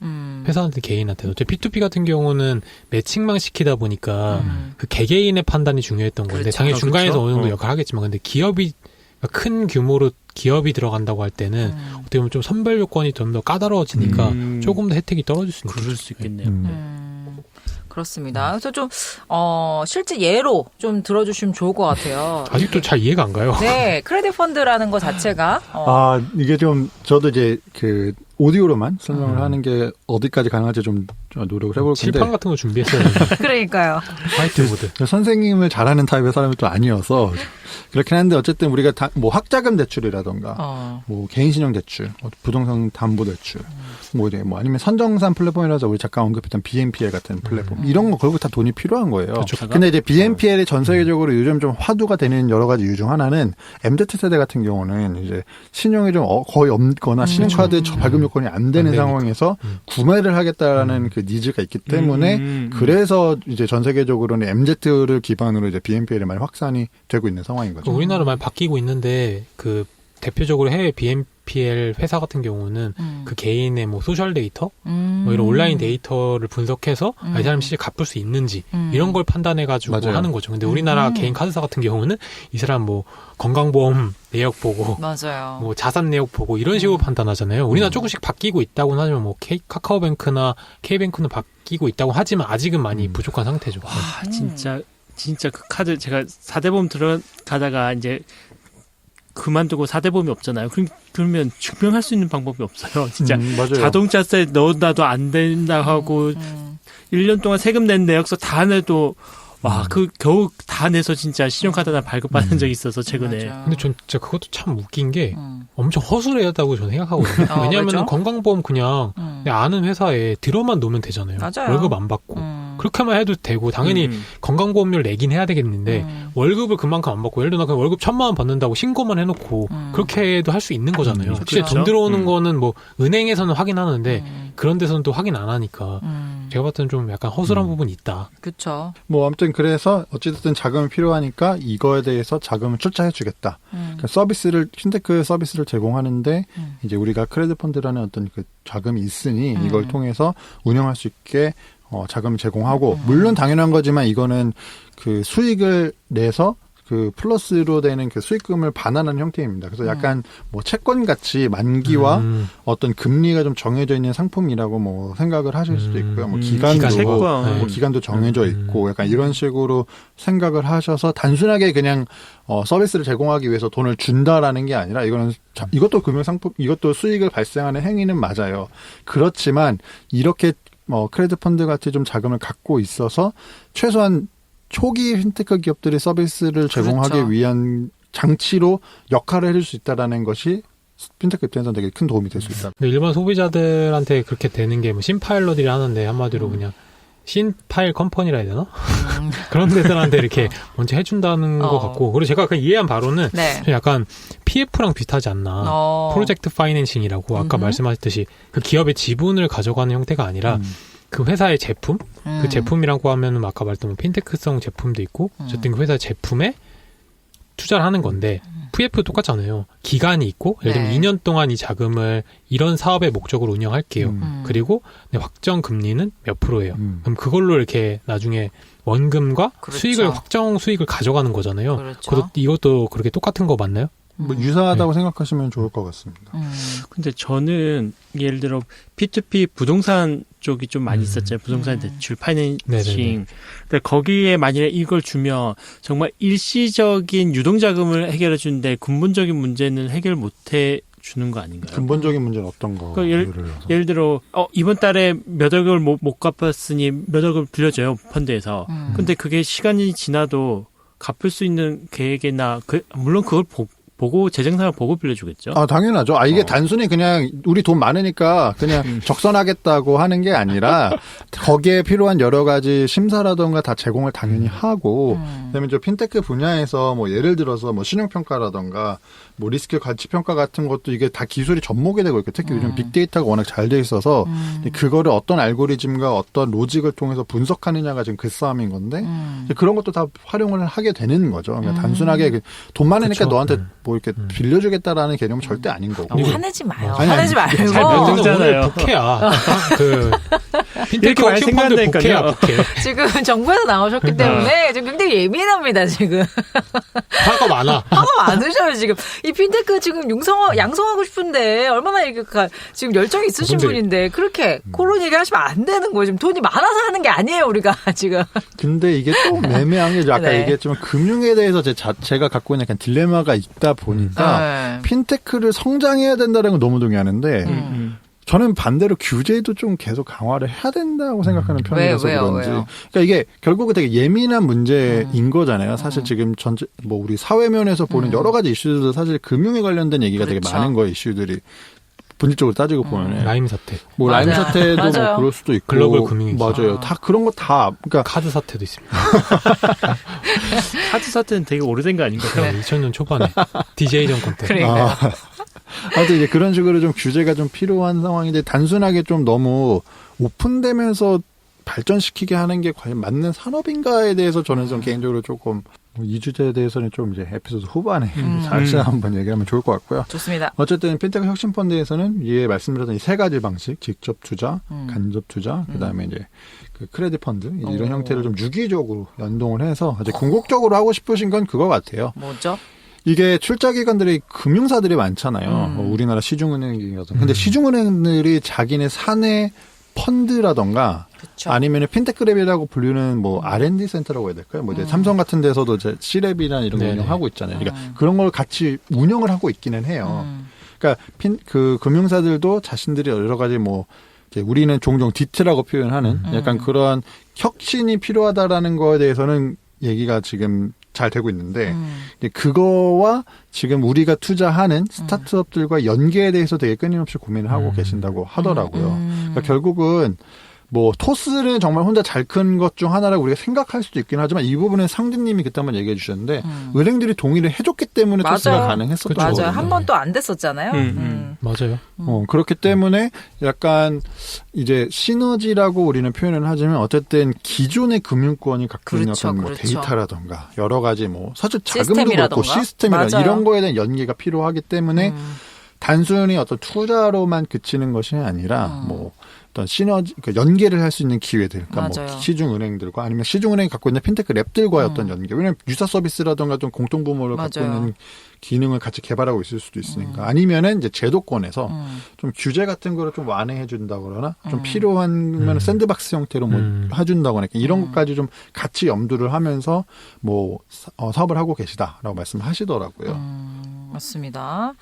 개인한테 어차피 P2P 같은 경우는 매칭만 시키다 보니까 그 개개인의 판단이 중요했던 건데 그렇죠. 당연히 중간에서 그렇죠. 어느 정도 역할을 하겠지만 근데 기업이 큰 규모로 기업이 들어간다고 할 때는 어떻게 보면 좀 선별 요건이 좀 더 까다로워지니까 조금 더 혜택이 떨어질 수 있는 그럴 거죠. 수 있겠네요. 그렇습니다. 그래서 좀 실제 예로 좀 들어주시면 좋을 것 같아요. 아직도 잘 이해가 안 가요. 네, 크레딧 펀드라는 거 자체가 이게 좀 저도 이제 그 오디오로만 설명을 하는 게 어디까지 가능할지 좀 노력을 해볼 건데 칠판 같은 거 준비했어요. 그러니까요. 화이트보드. 선생님을 잘하는 타입의 사람이 또 아니어서 그렇긴 한데 어쨌든 우리가 뭐 학자금 대출이라던가 뭐 개인신용 대출, 부동산 담보 대출, 뭐 아니면 선정산 플랫폼이라서 우리 잠깐 언급했던 BNPL 같은 플랫폼 이런 거 결국 다 돈이 필요한 거예요. 그렇죠. 근데 이제 BNPL이 전 세계적으로 요즘 좀 화두가 되는 여러 가지 이유 중 하나는 MZ 세대 같은 경우는 이제 신용이 좀 거의 없거나 신용카드 발급 요건이 안 되는 상황에서 구매를 하겠다라는 그 니즈가 있기 때문에 그래서 이제 전 세계적으로는 MZ를 기반으로 이제 BNPL이 많이 확산이 되고 있는 상황인 거죠. 우리나라 많이 바뀌고 있는데 그 대표적으로 해외 BNPL 회사 같은 경우는 그 개인의 뭐 소셜 데이터, 뭐 이런 온라인 데이터를 분석해서 이 사람이 실제 갚을 수 있는지 이런 걸 판단해가지고 맞아요. 하는 거죠. 근데 우리나라 개인 카드사 같은 경우는 이 사람 뭐 건강보험 내역 보고, 맞아요. 뭐 자산 내역 보고 이런 식으로 판단하잖아요. 우리나라 조금씩 바뀌고 있다고는 하지만 뭐 카카오뱅크나 K뱅크는 바뀌고 있다고 하지만 아직은 많이 부족한 상태죠. 와, 진짜 그 카드 제가 4대보험 들어가다가 이제 그만두고 4대보험이 없잖아요. 그러면 증명할 수 있는 방법이 없어요. 진짜 맞아요. 자동차세 넣어놔도 안 된다 하고 1년 동안 세금 낸 내역서 다 내도 와, 그 겨우 다 내서 진짜 신용카드 하나 발급받은 적이 있어서 최근에. 맞아. 근데 전 진짜 그것도 참 웃긴 게 엄청 허술하다고 저는 생각하거든요. 왜냐하면 그렇죠? 건강보험 그냥 내 아는 회사에 들어만 놓으면 되잖아요. 맞아요. 월급 안 받고. 그렇게만 해도 되고 당연히 건강보험료를 내긴 해야 되겠는데 월급을 그만큼 안 받고 예를 들어 그냥 월급 1,000만 원 받는다고 신고만 해놓고 그렇게 해도 할 수 있는 거잖아요. 실제 그렇죠. 돈 들어오는 거는 뭐 은행에서는 확인하는데 그런 데서는 또 확인 안 하니까 제가 봤을 때는 좀 약간 허술한 부분이 있다. 그렇죠. 뭐 아무튼 그래서 어찌됐든 자금이 필요하니까 이거에 대해서 자금을 출자해 주겠다. 그러니까 핀테크 서비스를 제공하는데 이제 우리가 크레딧 펀드라는 어떤 그 자금이 있으니 이걸 통해서 운영할 수 있게 자금을 제공하고 물론 당연한 거지만 이거는 그 수익을 내서 그 플러스로 되는 그 수익금을 반환하는 형태입니다. 그래서 약간 뭐 채권 같이 만기와 어떤 금리가 좀 정해져 있는 상품이라고 뭐 생각을 하실 수도 있고요. 뭐 기간도 정해져 있고 약간 이런 식으로 생각을 하셔서 단순하게 그냥 서비스를 제공하기 위해서 돈을 준다라는 게 아니라 이거는 이것도 금융 상품, 이것도 수익을 발생하는 행위는 맞아요. 그렇지만 이렇게 크레딧 펀드 같이 좀 자금을 갖고 있어서 최소한 초기 핀테크 기업들이 서비스를 제공하기 그렇죠. 위한 장치로 역할을 해줄 수 있다라는 것이 핀테크 입장에서는 되게 큰 도움이 될 수 있다. 근데 일반 소비자들한테 그렇게 되는 게 뭐 신파일럿이라 하는데 한마디로 그냥 신파일 컴퍼니라 해야 되나? 그런 데들한테 이렇게 먼저 해준다는 것 같고 그리고 제가 그 이해한 바로는 네. 약간 PF랑 비슷하지 않나. 프로젝트 파이낸싱이라고 아까 말씀하셨듯이 그 기업의 지분을 가져가는 형태가 아니라 그 회사의 제품, 그 제품이라고 하면 아까 말했던 핀테크성 제품도 있고 어쨌든 그 회사 제품에 투자를 하는 건데 PF 똑같잖아요. 기간이 있고 예를 들면 2년 동안 이 자금을 이런 사업의 목적으로 운영할게요. 그리고 확정 금리는 몇 프로예요. 그럼 그걸로 이렇게 나중에 원금과 그렇죠. 수익을 확정 수익을 가져가는 거잖아요. 그렇죠. 이것도 그렇게 똑같은 거 맞나요? 뭐 유사하다고 생각하시면 좋을 것 같습니다. 근데 저는 예를 들어 P2P 부동산 쪽이 좀 많이 있었잖아요. 부동산 대출, 파이낸싱. 네네네. 근데 거기에 만약에 이걸 주면 정말 일시적인 유동자금을 해결해 주는데 근본적인 문제는 해결 못해 주는 거 아닌가요? 근본적인 문제는 어떤 거? 예를 들어 이번 달에 몇 억을 못 갚았으니 몇 억을 빌려줘요. 펀드에서. 근데 그게 시간이 지나도 갚을 수 있는 계획이나 물론 그걸 보고 재정상을 보고 빌려주겠죠. 아 당연하죠. 이게 단순히 그냥 우리 돈 많으니까 그냥 적선하겠다고 하는 게 아니라 거기에 필요한 여러 가지 심사라던가 다 제공을 당연히 하고 그다음에 저 핀테크 분야에서 뭐 예를 들어서 뭐 신용평가라던가 뭐 리스크 가치 평가 같은 것도 이게 다 기술이 접목이 되고 있고 특히 요즘 빅데이터가 워낙 잘 돼 있어서 그거를 어떤 알고리즘과 어떤 로직을 통해서 분석하느냐가 지금 그 싸움인 건데 그런 것도 다 활용을 하게 되는 거죠. 그러니까 단순하게 돈 많으니까 그쵸. 너한테 뭐 이렇게 빌려주겠다라는 개념은 절대 아닌 거고. 화내지 마요. 아니, 화내지 말고. 잘 만들잖아요. 오늘 북해야. 그 핀테크 이렇게 많이 워킹 펀드 생각한다니까요. 북해야 북해. 지금 정부에서 나오셨기 때문에 지금 굉장히 예민합니다, 지금. 화가 많아. 화가 많으셔요, 지금. 이 핀테크 지금 양성하고 싶은데 얼마나 이렇게 지금 열정이 있으신 근데- 분인데 그렇게 그런 얘기 하시면 안 되는 거예요. 지금 돈이 많아서 하는 게 아니에요, 우리가 지금. 근데 이게 또 애매한 게 아까 네. 얘기했지만 금융에 대해서 제가 갖고 있는 약간 딜레마가 있다 보니까 핀테크를 성장해야 된다는 건 너무 동의하는데 저는 반대로 규제도 좀 계속 강화를 해야 된다고 생각하는 편이라서 왜요? 그런지. 그러니까 이게 결국은 되게 예민한 문제인 거잖아요. 사실 지금 전체 뭐 우리 사회면에서 보는 여러 가지 이슈들도 사실 금융에 관련된 얘기가 그렇죠. 되게 많은 거예요. 이슈들이. 본질적으로 따지고 보면 라임 사태, 뭐 맞아요. 라임 사태도 맞아요. 뭐 그럴 수도 있고 글로벌 금융위기. 맞아요. 다 그런 거 다 그러니까 카드 사태도 있습니다. 카드 사태는 되게 오래된 거 아닌가요? 2000년 초반에 DJ 정권 때. 그러니까요. 아무튼 이제 그런 식으로 좀 규제가 좀 필요한 상황인데 단순하게 좀 너무 오픈되면서 발전시키게 하는 게 과연 맞는 산업인가에 대해서 저는 좀 개인적으로 조금 이 주제에 대해서는 좀 이제 에피소드 후반에 다시 한번 얘기하면 좋을 것 같고요. 좋습니다. 어쨌든 핀테크 혁신펀드에서는 이에 말씀드렸던 이 세 가지 방식, 직접 투자, 간접 투자, 그다음에 이제 그 크레딧 펀드 이런 형태를 좀 유기적으로 연동을 해서 이제 궁극적으로 하고 싶으신 건 그거 같아요. 뭐죠? 이게 출자 기관들이 금융사들이 많잖아요. 뭐 우리나라 시중은행이라든가. 근데 시중은행들이 자기네 사내 펀드라던가 그쵸. 아니면 핀테크랩이라고 불리는 뭐 R&D 센터라고 해야 될까요? 뭐 이제 삼성 같은 데서도 이제 C랩이나 이런 거 네네. 운영하고 있잖아요. 그러니까 그런 걸 같이 운영을 하고 있기는 해요. 그러니까 그 금융사들도 자신들이 여러 가지 뭐 이제 우리는 종종 디트라고 표현하는 약간 그런 혁신이 필요하다라는 거에 대해서는 얘기가 지금 잘 되고 있는데 이제 그거와 지금 우리가 투자하는 스타트업들과 연계에 대해서 되게 끊임없이 고민을 하고 계신다고 하더라고요. 그러니까 결국은 뭐 토스는 정말 혼자 잘 큰 것 중 하나라고 우리가 생각할 수도 있긴 하지만 이 부분은 상진님이 그때 한번 얘기해 주셨는데 은행들이 동의를 해줬기 때문에 맞아요. 토스가 가능했었던 맞아요. 거거든요. 한 번 또 안 됐었잖아요. 맞아요. 그렇기 때문에 약간 이제 시너지라고 우리는 표현을 하지만 어쨌든 기존의 금융권이 갖고 있는 그렇죠, 어떤 뭐 그렇죠. 데이터라던가 여러 가지 뭐 사실 자금도 시스템이라던가. 그렇고 시스템이나 맞아요. 이런 거에 대한 연계가 필요하기 때문에 단순히 어떤 투자로만 그치는 것이 아니라 뭐 어떤 시너지, 그러니까 연계를 할 수 있는 기회들, 그러니까 맞아요. 뭐 시중은행들과 아니면 시중은행이 갖고 있는 핀테크 랩들과의 어떤 연계. 왜냐하면 유사 서비스라든가 좀 공통분모를 갖고 맞아요. 있는 기능을 같이 개발하고 있을 수도 있으니까. 아니면은 이제 제도권에서 좀 규제 같은 거를 좀 완화해 준다거나 좀 필요하면 샌드박스 형태로 뭐 해준다거나 이런 것까지 좀 같이 염두를 하면서 뭐 사업을 하고 계시다라고 말씀하시더라고요. 맞습니다.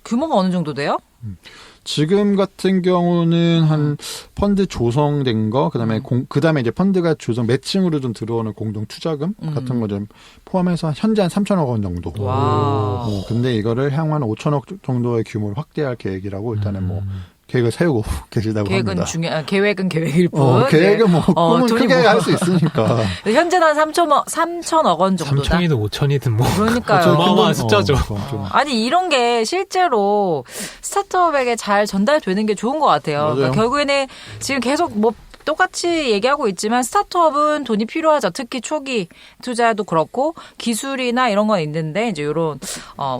규모가 어느 정도 돼요? 지금 같은 경우는 한 펀드 조성된 거, 그다음에 그다음에 이제 펀드가 조성 매칭으로 좀 들어오는 공동 투자금 같은 거 좀 포함해서 현재 한 3천억 원 정도. 와. 근데 이거를 향후 한 5천억 정도의 규모를 확대할 계획이라고 일단은 뭐 계획을 세우고 계시다고 합니다. 계획은 계획일 뿐. 계획은 뭐 꿈은 돈이 크게 뭐- 할 수 있으니까. 현재는 한 3천억 원 정도다. 3천이든 5천이든 뭐 그러니까요. 어마어마한 숫자죠. 아니 이런 게 실제로 스타트업에게 잘 전달되는 게 좋은 것 같아요. 맞아요. 그러니까 결국에는 지금 계속 뭐 똑같이 얘기하고 있지만 스타트업은 돈이 필요하죠. 특히 초기 투자도 그렇고 기술이나 이런 건 있는데 이제 이런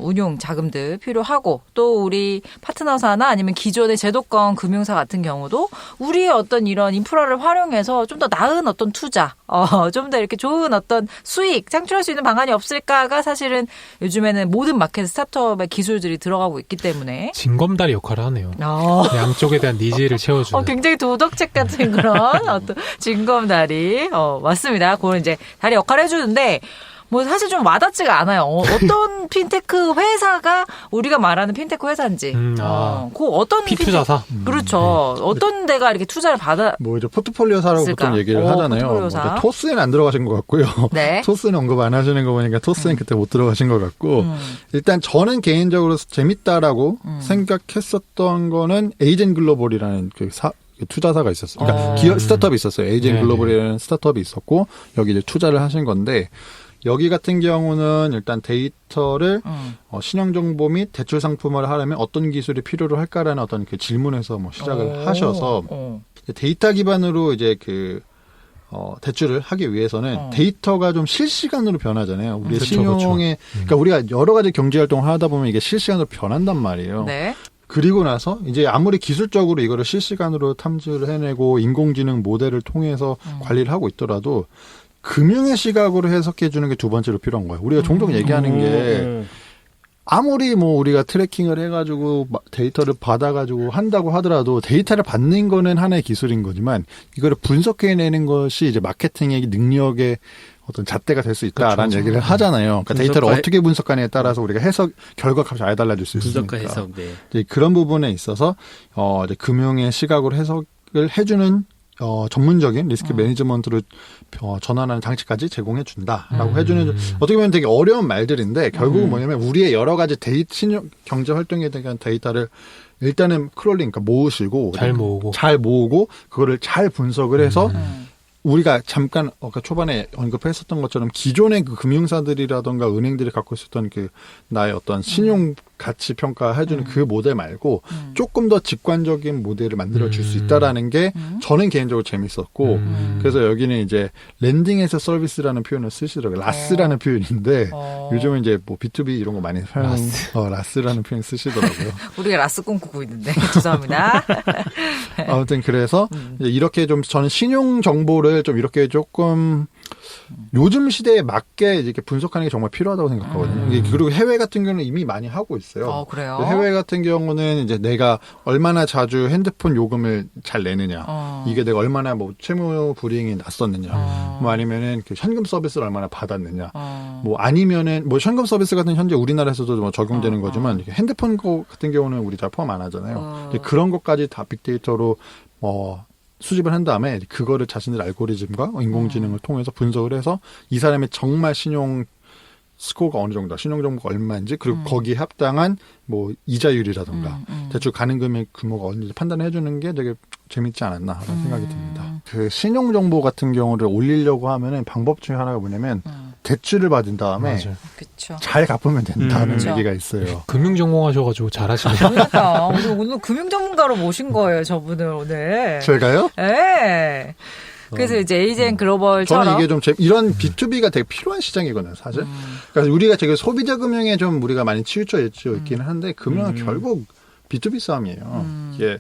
운용 자금들 필요하고 또 우리 파트너사나 아니면 기존의 제도권 금융사 같은 경우도 우리의 어떤 이런 인프라를 활용해서 좀 더 나은 어떤 투자, 좀 더 이렇게 좋은 어떤 수익 창출할 수 있는 방안이 없을까가 사실은 요즘에는 모든 마켓 스타트업의 기술들이 들어가고 있기 때문에 징검다리 역할을 하네요. 양쪽에 대한 니즈를 채워주는. 굉장히 도덕책 같은 그런 어떤 징검다리. 맞습니다. 그건 이제 다리 역할을 해주는데, 뭐 사실 좀 와닿지가 않아요. 어떤 핀테크 회사가 우리가 말하는 핀테크 회사인지. 그 어떤 피투자사. 그렇죠. 어떤 데가 이렇게 투자를 받아. 뭐 이제 포트폴리오사라고 쓸까? 보통 얘기를 하잖아요. 포트폴리오사. 뭐 토스는 안 들어가신 것 같고요. 네. 토스는 언급 안 하시는 거 보니까 토스는 그때 못 들어가신 것 같고 일단 저는 개인적으로 재밌다라고 생각했었던 거는 에이젠 글로벌이라는 그 투자사가 있었어요. 그러니까 기업 스타트업이 있었어요. 에이젠 글로벌이라는 스타트업이 있었고 여기 이제 투자를 하신 건데 여기 같은 경우는 일단 데이터를 신용정보 및 대출 상품화를 하려면 어떤 기술이 필요로 할까라는 어떤 그 질문에서 뭐 시작을 하셔서 데이터 기반으로 이제 대출을 하기 위해서는 데이터가 좀 실시간으로 변하잖아요. 우리 그렇죠, 신용에 그러니까 우리가 여러 가지 경제 활동을 하다 보면 이게 실시간으로 변한단 말이에요. 네. 그리고 나서 이제 아무리 기술적으로 이거를 실시간으로 탐지를 해내고 인공지능 모델을 통해서 관리를 하고 있더라도 금융의 시각으로 해석해 주는 게 두 번째로 필요한 거예요. 우리가 종종 얘기하는 게 아무리 뭐 우리가 트래킹을 해가지고 데이터를 받아가지고 한다고 하더라도 데이터를 받는 거는 하나의 기술인 거지만 이거를 분석해내는 것이 이제 마케팅의 능력의 어떤 잣대가 될 수 있다라는 그렇죠. 얘기를 하잖아요. 그러니까 데이터를 분석과 어떻게 분석하느냐에 따라서 우리가 결과값이 아예 달라질 수 있으니까. 분석과 해석, 네. 이제 그런 부분에 있어서 이제 금융의 시각으로 해석을 해주는 전문적인 리스크 매니지먼트로 전환하는 장치까지 제공해 준다라고 해주는 어떻게 보면 되게 어려운 말들인데 결국은 뭐냐면 우리의 여러 가지 신용 경제 활동에 대한 데이터를 일단은 크롤링, 그러니까 모으시고 잘 모으고 그거를 잘 분석을 해서 우리가 잠깐 초반에 언급했었던 것처럼 기존의 그 금융사들이라던가 은행들이 갖고 있었던 그 나의 어떤 신용 가치 평가해주는 그 모델 말고 조금 더 직관적인 모델을 만들어 줄 수 있다라는 게 저는 개인적으로 재밌었고 그래서 여기는 이제 랜딩 에서 서비스라는 표현을 쓰시더라고요. 라스라는 표현인데 요즘은 이제 뭐 B2B 이런 거 많이 라스라는 표현 쓰시더라고요. 우리가 라스 꿈꾸고 있는데 죄송합니다. 아무튼 그래서 이제 이렇게 좀 저는 신용 정보를 좀 이렇게 조금 요즘 시대에 맞게 이렇게 분석하는 게 정말 필요하다고 생각하거든요. 그리고 해외 같은 경우는 이미 많이 하고 있어요. 그래요? 해외 같은 경우는 이제 내가 얼마나 자주 핸드폰 요금을 잘 내느냐, 이게 내가 얼마나 뭐 채무 불이행이 났었느냐, 뭐 아니면은 그 현금 서비스를 얼마나 받았느냐, 뭐 아니면은 뭐 현금 서비스 같은 현재 우리나라에서도 뭐 적용되는 거지만 핸드폰 거 같은 경우는 우리 잘 포함 안 하잖아요. 그런 것까지 다 빅데이터로 수집을 한 다음에 그거를 자신들 알고리즘과 인공지능을 통해서 분석을 해서 이 사람의 정말 신용 스코어가 어느 정도다, 신용 정보가 얼마인지, 그리고 거기에 합당한 뭐 이자율이라던가 대출 가능 금액 규모가 어딘지 판단해 주는 게 되게 재밌지 않았나라는 생각이 듭니다. 그 신용 정보 같은 경우를 올리려고 하면은 방법 중에 하나가 뭐냐면 대출을 받은 다음에 그쵸. 잘 갚으면 된다는 그쵸. 얘기가 있어요. 금융 전공하셔가지고 잘하시네요. 그러니까 오늘 금융 전문가로 모신 거예요, 저분을 오늘. 제가요? 네. 그래서 이제 에이젠 글로벌처럼 저는 이게 좀 이런 B2B가 되게 필요한 시장이거든요, 사실. 그러니까 우리가 되게 소비자 금융에 좀 우리가 많이 치우쳐 있기는 한데 금융은 결국 B2B 싸움이에요. 이게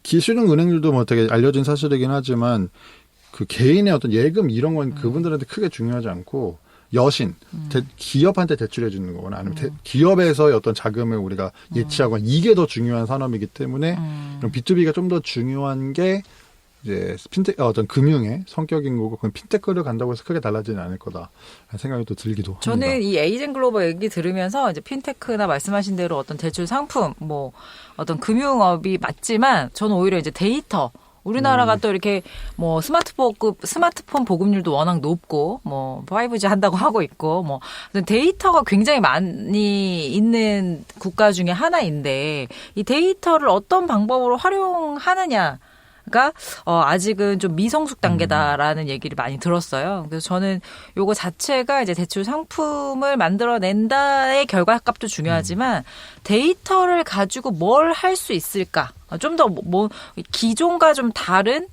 기술형 은행들도 뭐 되게 알려진 사실이긴 하지만 그 개인의 어떤 예금 이런 건 그분들한테 크게 중요하지 않고 여신, 기업한테 대출해 주는 거거나 아니면 기업에서의 어떤 자금을 우리가 예치하거나 이게 더 중요한 산업이기 때문에 이런 B2B가 좀 더 중요한 게 이제 어떤 금융의 성격인 거고 그건 핀테크를 간다고 해서 크게 달라지는 않을 거다 생각이 또 들기도 합니다. 저는 이 에이젠 글로벌 얘기 들으면서 이제 핀테크나 말씀하신 대로 어떤 대출 상품, 뭐 어떤 금융업이 맞지만 저는 오히려 이제 데이터. 우리나라가 또 이렇게 뭐 스마트폰 보급률도 워낙 높고 뭐 5G 한다고 하고 있고 뭐 데이터가 굉장히 많이 있는 국가 중에 하나인데 이 데이터를 어떤 방법으로 활용하느냐. 가 아직은 좀 미성숙 단계다라는 얘기를 많이 들었어요. 그래서 저는 요거 자체가 이제 대출 상품을 만들어낸다의 결과값도 중요하지만 데이터를 가지고 뭘 할 수 있을까? 좀 더 뭐 기존과 좀 다른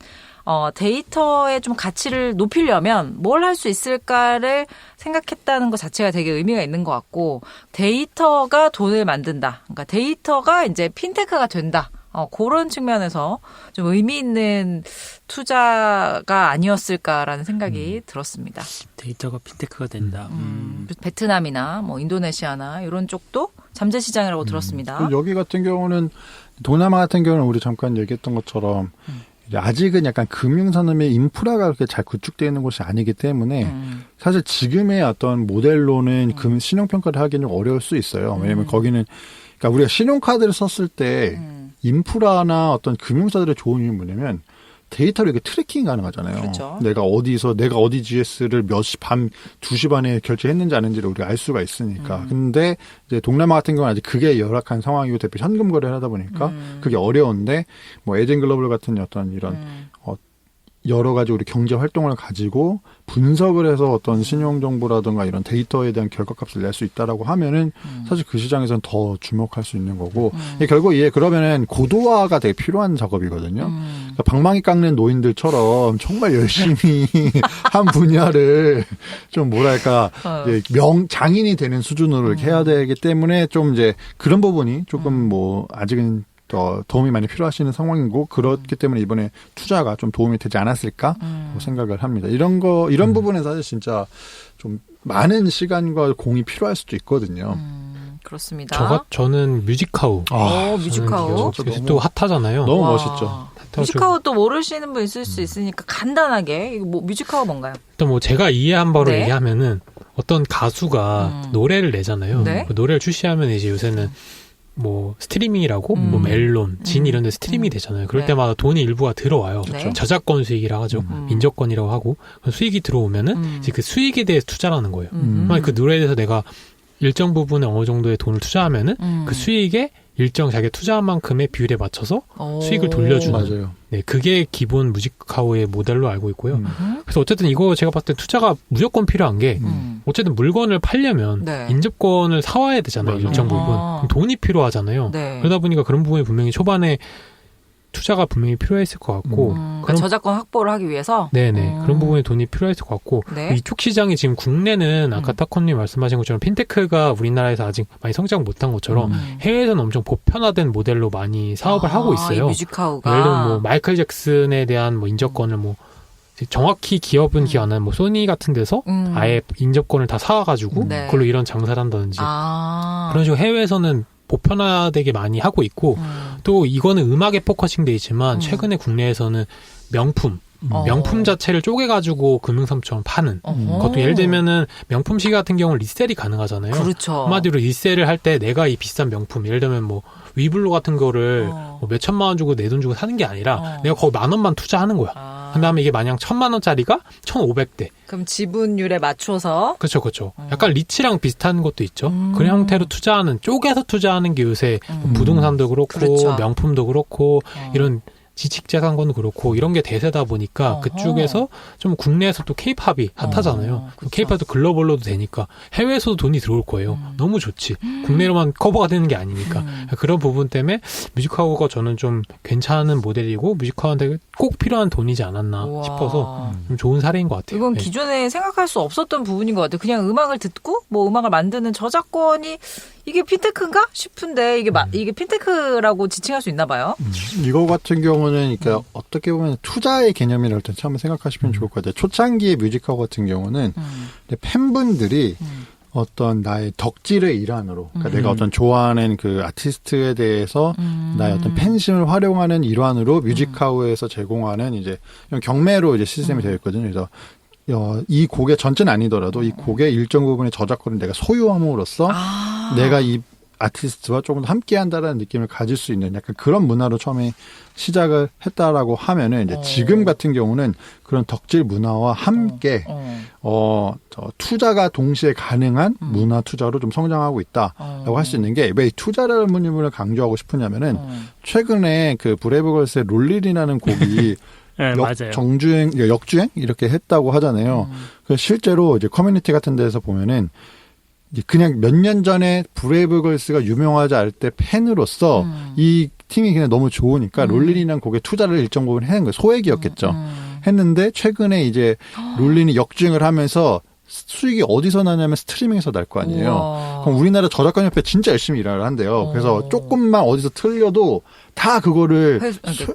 데이터의 좀 가치를 높이려면 뭘 할 수 있을까를 생각했다는 것 자체가 되게 의미가 있는 것 같고 데이터가 돈을 만든다. 그러니까 데이터가 이제 핀테크가 된다. 그런 측면에서 좀 의미 있는 투자가 아니었을까라는 생각이 들었습니다. 데이터가 핀테크가 된다. 베트남이나 뭐 인도네시아나 이런 쪽도 잠재 시장이라고 들었습니다. 여기 같은 경우는 동남아 같은 경우는 우리 잠깐 얘기했던 것처럼 아직은 약간 금융산업의 인프라가 그렇게 잘 구축되어 있는 곳이 아니기 때문에 사실 지금의 어떤 모델로는 신용평가를 하기는 어려울 수 있어요. 왜냐하면 거기는 그러니까 우리가 신용카드를 썼을 때 인프라나 어떤 금융사들의 좋은 점이 뭐냐면 데이터로 이렇게 트래킹 가능하잖아요. 그렇죠. 내가 어디 GS를 몇 시, 밤 2시 반에 결제했는지 안 했는지를 우리가 알 수가 있으니까. 근데 이제 동남아 같은 경우는 아직 그게 열악한 상황이고 대표 현금 거래를 하다 보니까 그게 어려운데 뭐 에이젠 글로벌 같은 어떤 이런 여러 가지 우리 경제 활동을 가지고 분석을 해서 어떤 신용 정보라든가 이런 데이터에 대한 결과값을 낼 수 있다라고 하면은 사실 그 시장에서는 더 주목할 수 있는 거고 결국 이게 그러면은 고도화가 되게 필요한 작업이거든요. 그러니까 방망이 깎는 노인들처럼 정말 열심히 한 분야를 좀 뭐랄까 장인이 되는 수준으로 이렇게 해야 되기 때문에 좀 이제 그런 부분이 조금 뭐 아직은 더 도움이 많이 필요하시는 상황이고 그렇기 때문에 이번에 투자가 좀 도움이 되지 않았을까 생각을 합니다. 이런 부분은 사실 진짜 좀 많은 시간과 공이 필요할 수도 있거든요. 그렇습니다. 저는 뮤직하우. 뮤직하우. 또 핫하잖아요. 너무 멋있죠. 뮤직하우 또 모르시는 분 있을 수 있으니까 간단하게 이거 뭐 뮤직하우 뭔가요? 또 뭐 제가 이해한 바로 네. 얘기하면은 어떤 가수가 노래를 내잖아요. 네. 그 노래를 출시하면 이제 요새는 뭐 스트리밍이라고 뭐 멜론, 진 이런 데 스트리밍이 되잖아요. 그럴 네. 때마다 돈이 일부가 들어와요. 네. 저작권 수익이라고 하죠. 민저권이라고 하고 수익이 들어오면은 이제 그 수익에 대해서 투자라는 거예요. 그 노래에 대해서 내가 일정 부분에 어느 정도의 돈을 투자하면은 그 수익에 일정 자기가 투자한 만큼의 비율에 맞춰서 수익을 돌려주는. 맞아요. 네, 그게 기본 뮤직하우의 모델로 알고 있고요. 그래서 어쨌든 이거 제가 봤을 때 투자가 무조건 필요한 게 어쨌든 물건을 팔려면 네. 인접권을 사와야 되잖아요. 맞아요. 일정 부분. 그럼 돈이 필요하잖아요. 네. 그러다 보니까 그런 부분이 분명히 초반에 투자가 분명히 필요했을 것 같고 그러니까 저작권 확보를 하기 위해서 네네 그런 부분에 돈이 필요했을 것 같고 네. 이쪽 시장이 지금 국내는 아까 타코님 말씀하신 것처럼 핀테크가 우리나라에서 아직 많이 성장 못한 것처럼 해외에서는 엄청 보편화된 모델로 많이 사업을 하고 이 있어요. 뮤직하우가 예를 들면 뭐 마이클 잭슨에 대한 뭐 인접권을 뭐 정확히 기업은 기억 안 나는 뭐 소니 같은 데서 아예 인접권을 다 사와가지고 네. 그걸로 이런 장사를 한다든지 아. 그런 식으로 해외에서는 보편화되게 많이 하고 있고 또 이거는 음악에 포커싱 돼 있지만 최근에 국내에서는 명품 자체를 쪼개가지고 금융상품처럼 파는 그것도 예를 들면은 명품 시계 같은 경우는 리셀이 가능하잖아요. 그렇죠. 한마디로 리셀을 할 때 내가 이 비싼 명품 예를 들면 뭐 위블로 같은 거를 뭐 몇 천만 원 주고 내 돈 주고 사는 게 아니라 내가 거기 10,000원만 투자하는 거야. 그 다음에 이게 만약 1,000만 원짜리가 1,500대. 그럼 지분율에 맞춰서 그렇죠. 약간 리츠랑 비슷한 것도 있죠. 그런 형태로 투자하는 쪼개서 투자하는 게 요새 부동산도 그렇고 그렇죠. 명품도 그렇고 이런 지식재산권도 그렇고 이런 게 대세다 보니까 그쪽에서 좀 국내에서 또 케이팝이 핫하잖아요. 그쵸. 케이팝도 글로벌로도 되니까 해외에서도 돈이 들어올 거예요. 너무 좋지. 국내로만 커버가 되는 게 아니니까. 그런 부분 때문에 뮤직하우가 저는 좀 괜찮은 모델이고 뮤직하우한테 꼭 필요한 돈이지 않았나 우와. 싶어서 좀 좋은 사례인 것 같아요. 이건 네. 기존에 생각할 수 없었던 부분인 것 같아요. 그냥 음악을 듣고 뭐 음악을 만드는 저작권이 이게 핀테크인가 싶은데 이게 핀테크라고 지칭할 수 있나 봐요. 이거 같은 경우는 그러니까 어떻게 보면 투자의 개념이라고 일단 처음에 생각하시면 좋을 것 같아요. 초창기의 뮤직하우 같은 경우는 팬분들이 어떤 나의 덕질의 일환으로, 그러니까 내가 어떤 좋아하는 그 아티스트에 대해서 나의 어떤 팬심을 활용하는 일환으로 뮤직하우에서 제공하는 이제 경매로 이제 시스템이 되어 있거든요. 그래서 이 곡의 전체는 아니더라도 이 곡의 일정 부분의 저작권을 내가 소유함으로써 내가 이 아티스트와 조금 더 함께한다라는 느낌을 가질 수 있는 약간 그런 문화로 처음에 시작을 했다라고 하면은 이제 지금 같은 경우는 그런 덕질 문화와 함께 투자가 동시에 가능한 문화 투자로 좀 성장하고 있다라고 할 수 있는 게 왜 투자라는 부분을 강조하고 싶으냐면은 최근에 그 브레이브걸스의 롤릴이라는 곡이 네, 맞아요. 역주행 이렇게 했다고 하잖아요. 그 실제로 이제 커뮤니티 같은 데서 보면은 이제 그냥 몇 년 전에 브레이브걸스가 유명하지 않을 때 팬으로서 이 팀이 그냥 너무 좋으니까 롤린이라는 곡에 투자를 일정 부분 한 거예요. 소액이었겠죠. 했는데 최근에 이제 롤린이 역주행을 하면서 수익이 어디서 나냐면 스트리밍에서 날 거 아니에요. 우와. 그럼 우리나라 저작권협회 진짜 열심히 일을 한대요. 그래서 조금만 어디서 틀려도 다 그거를